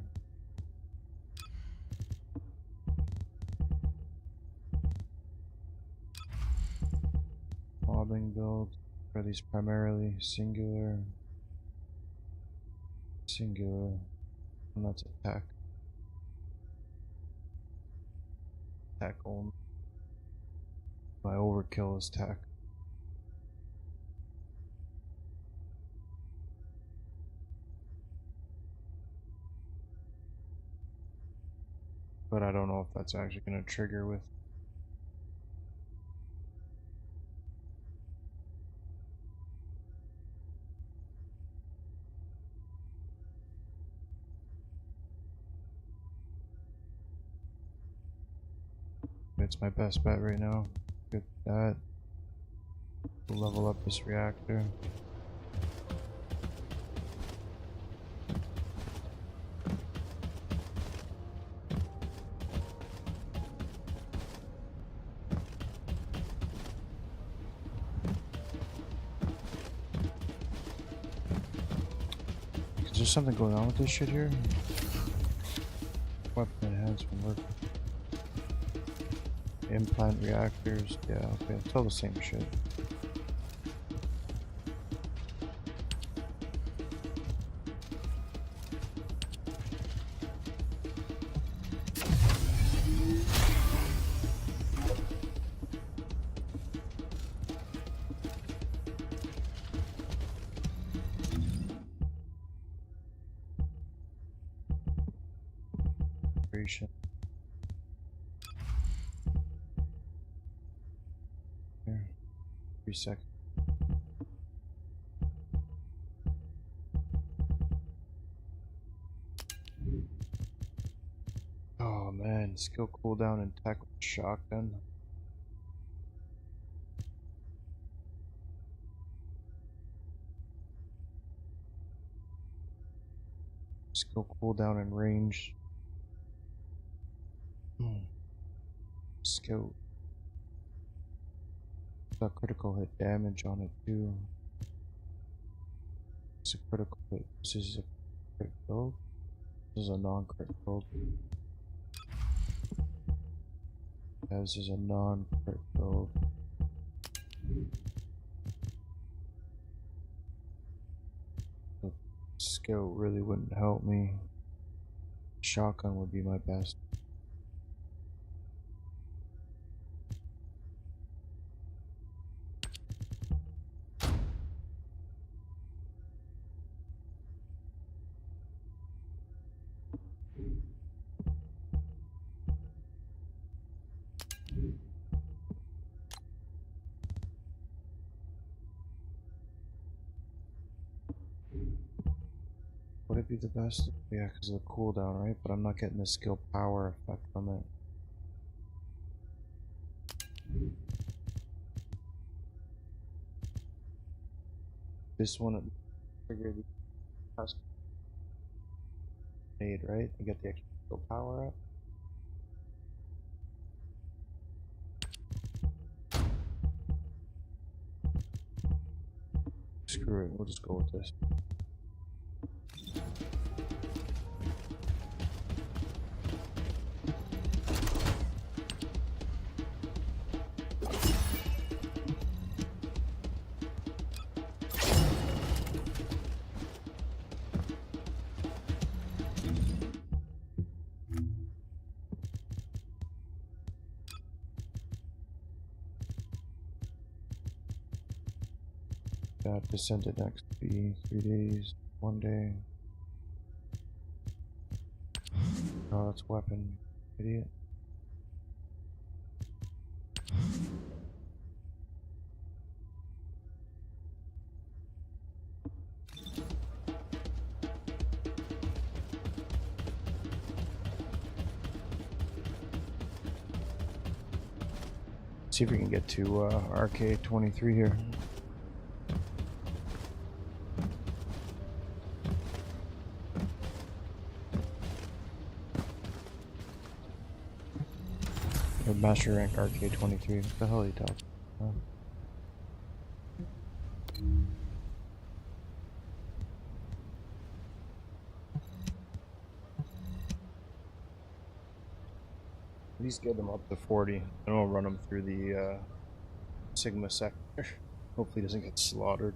mobbing builds. Are these primarily singular? Singular. And that's attack. Attack only. My overkill is attack. But I don't know if that's actually going to trigger with. It's my best bet right now. Get that. We'll level up this reactor. Is there something going on with this shit here? Weapon enhancement work. Implant reactors. Yeah, okay. It's all the same shit. Here, 3 seconds. Oh man, skill cooldown and tech with shotgun. Skill cooldown and range. Skill. Got critical hit damage on it too. It's a critical hit. This is a crit build. This is a non-crit build. Yeah, this is a non-crit build. The skill really wouldn't help me. Shotgun would be my best. Would it be the best? Yeah, because of the cooldown, right? But I'm not getting the skill power effect from it. This one triggered the custom made, right? I get the extra skill power up. Screw it, we'll just go with this. Descendant next be 3 days, 1 day. Oh, that's weapon, idiot. See if we can get to RK23 here. Master rank RK23. What the hell are you talking about? At least get them up to 40. Then we'll run them through the Sigma sector. Hopefully he doesn't get slaughtered.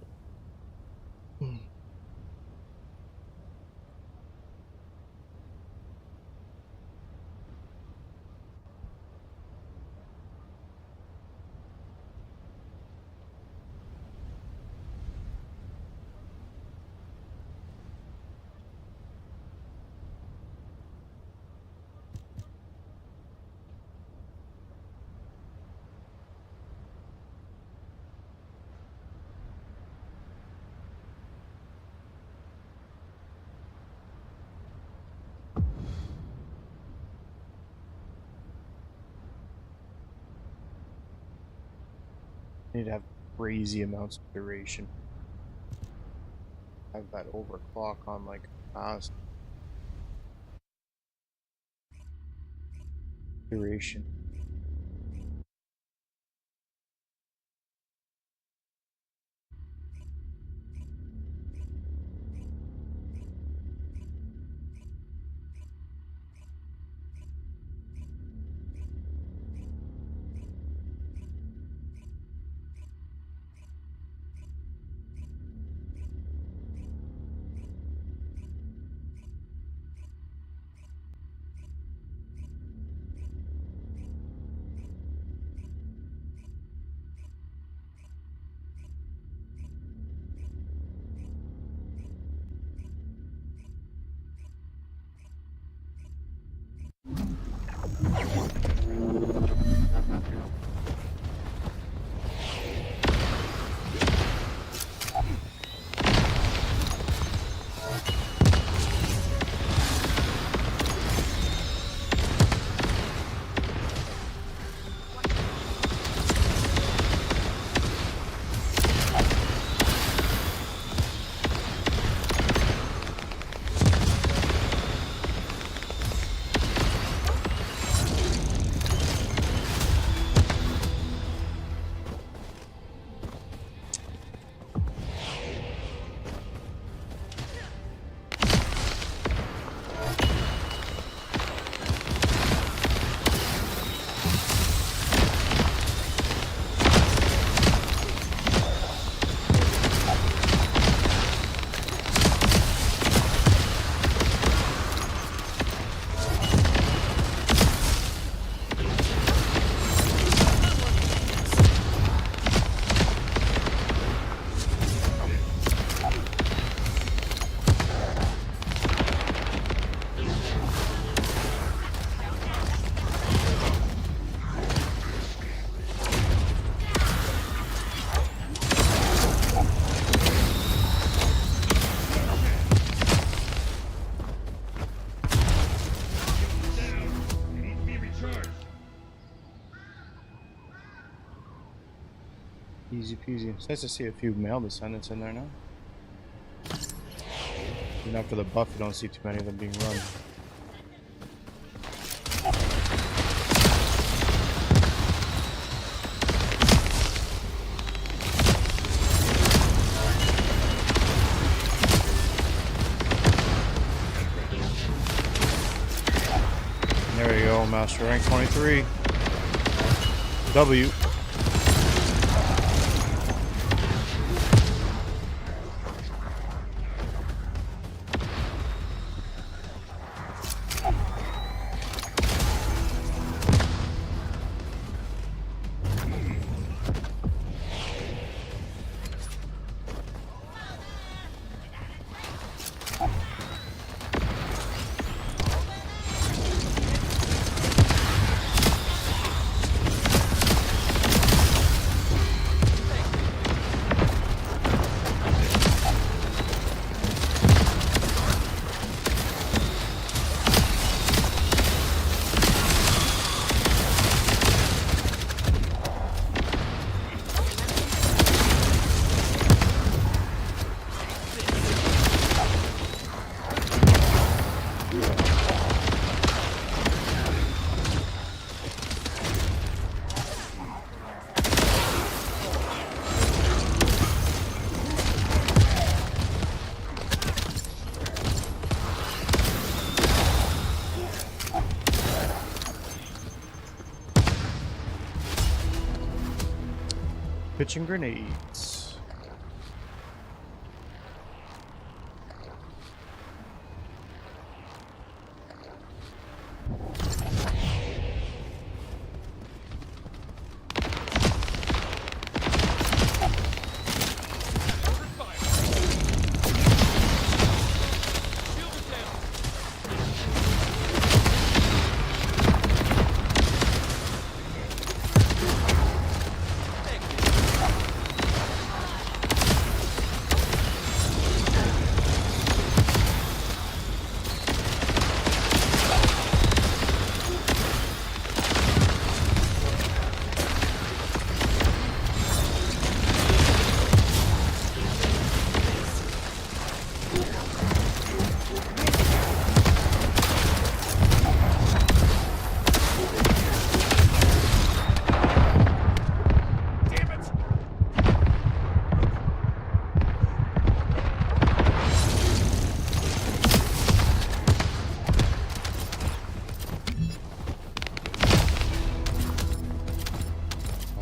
Need to have crazy amounts of duration. Have that overclock on like fast duration. Easy peasy. It's nice to see a few male descendants in there now. Even after the buff, you don't see too many of them being run. There you go, Master Rank 23. W. Pitching grenades.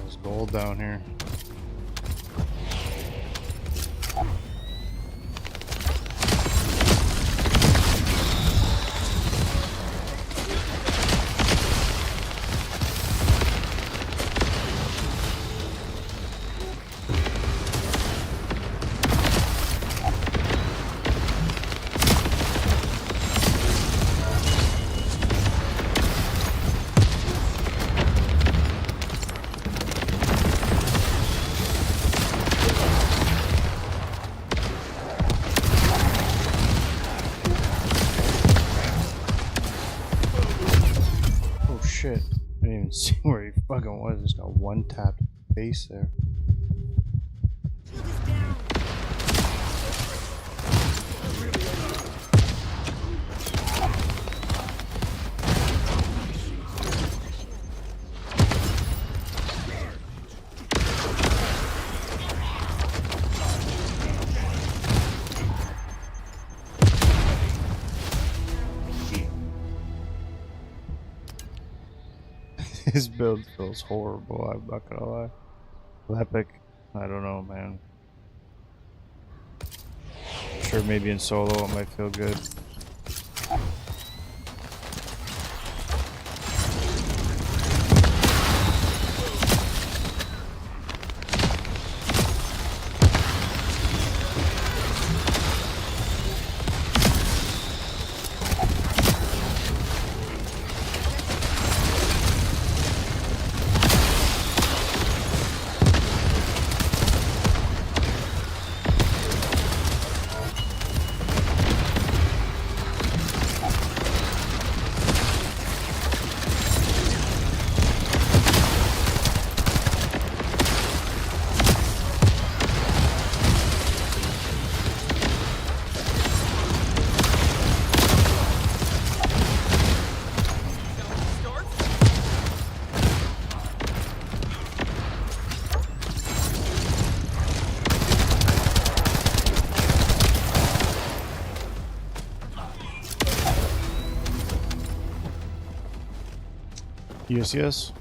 There's gold down here. Oh shit. I didn't even see where he fucking was. Just got one tapped face there. His build feels horrible, I'm not gonna lie. Epic, I don't know, man. Sure, maybe in solo it might feel good. Yes, yes.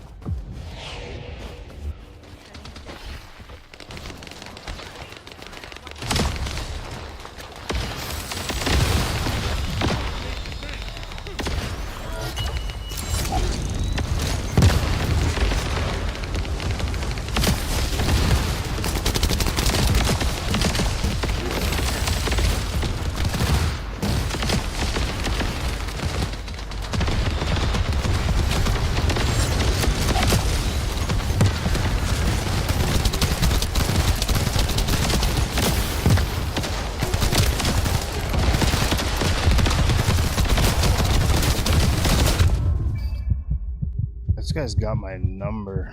This guy's got my number.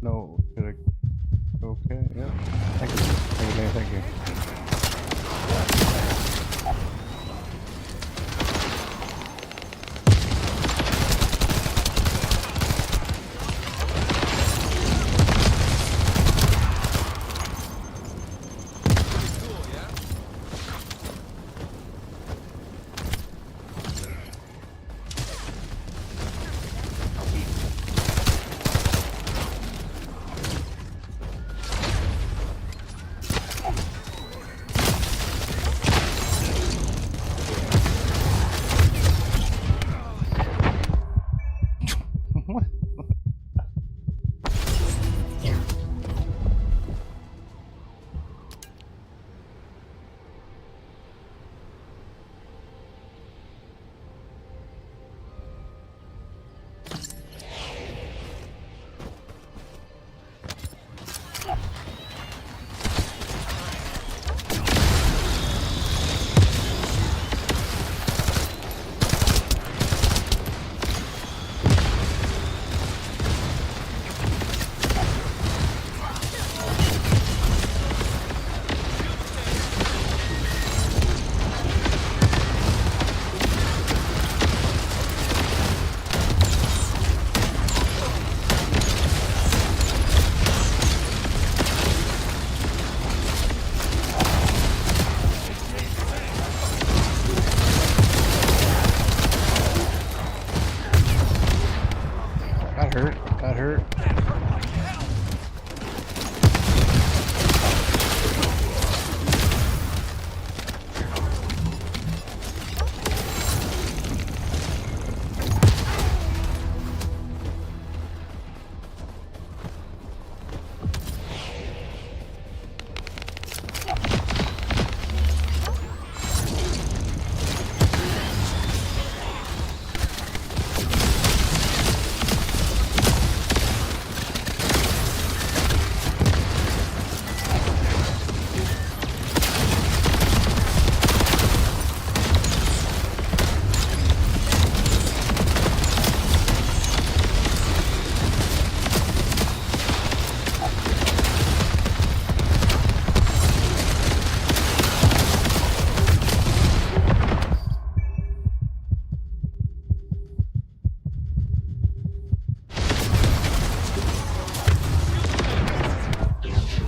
No, should I? Okay, yeah. Thank you. Thank you, thank you. That hurt. That hurt.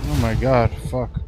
Oh my god, fuck.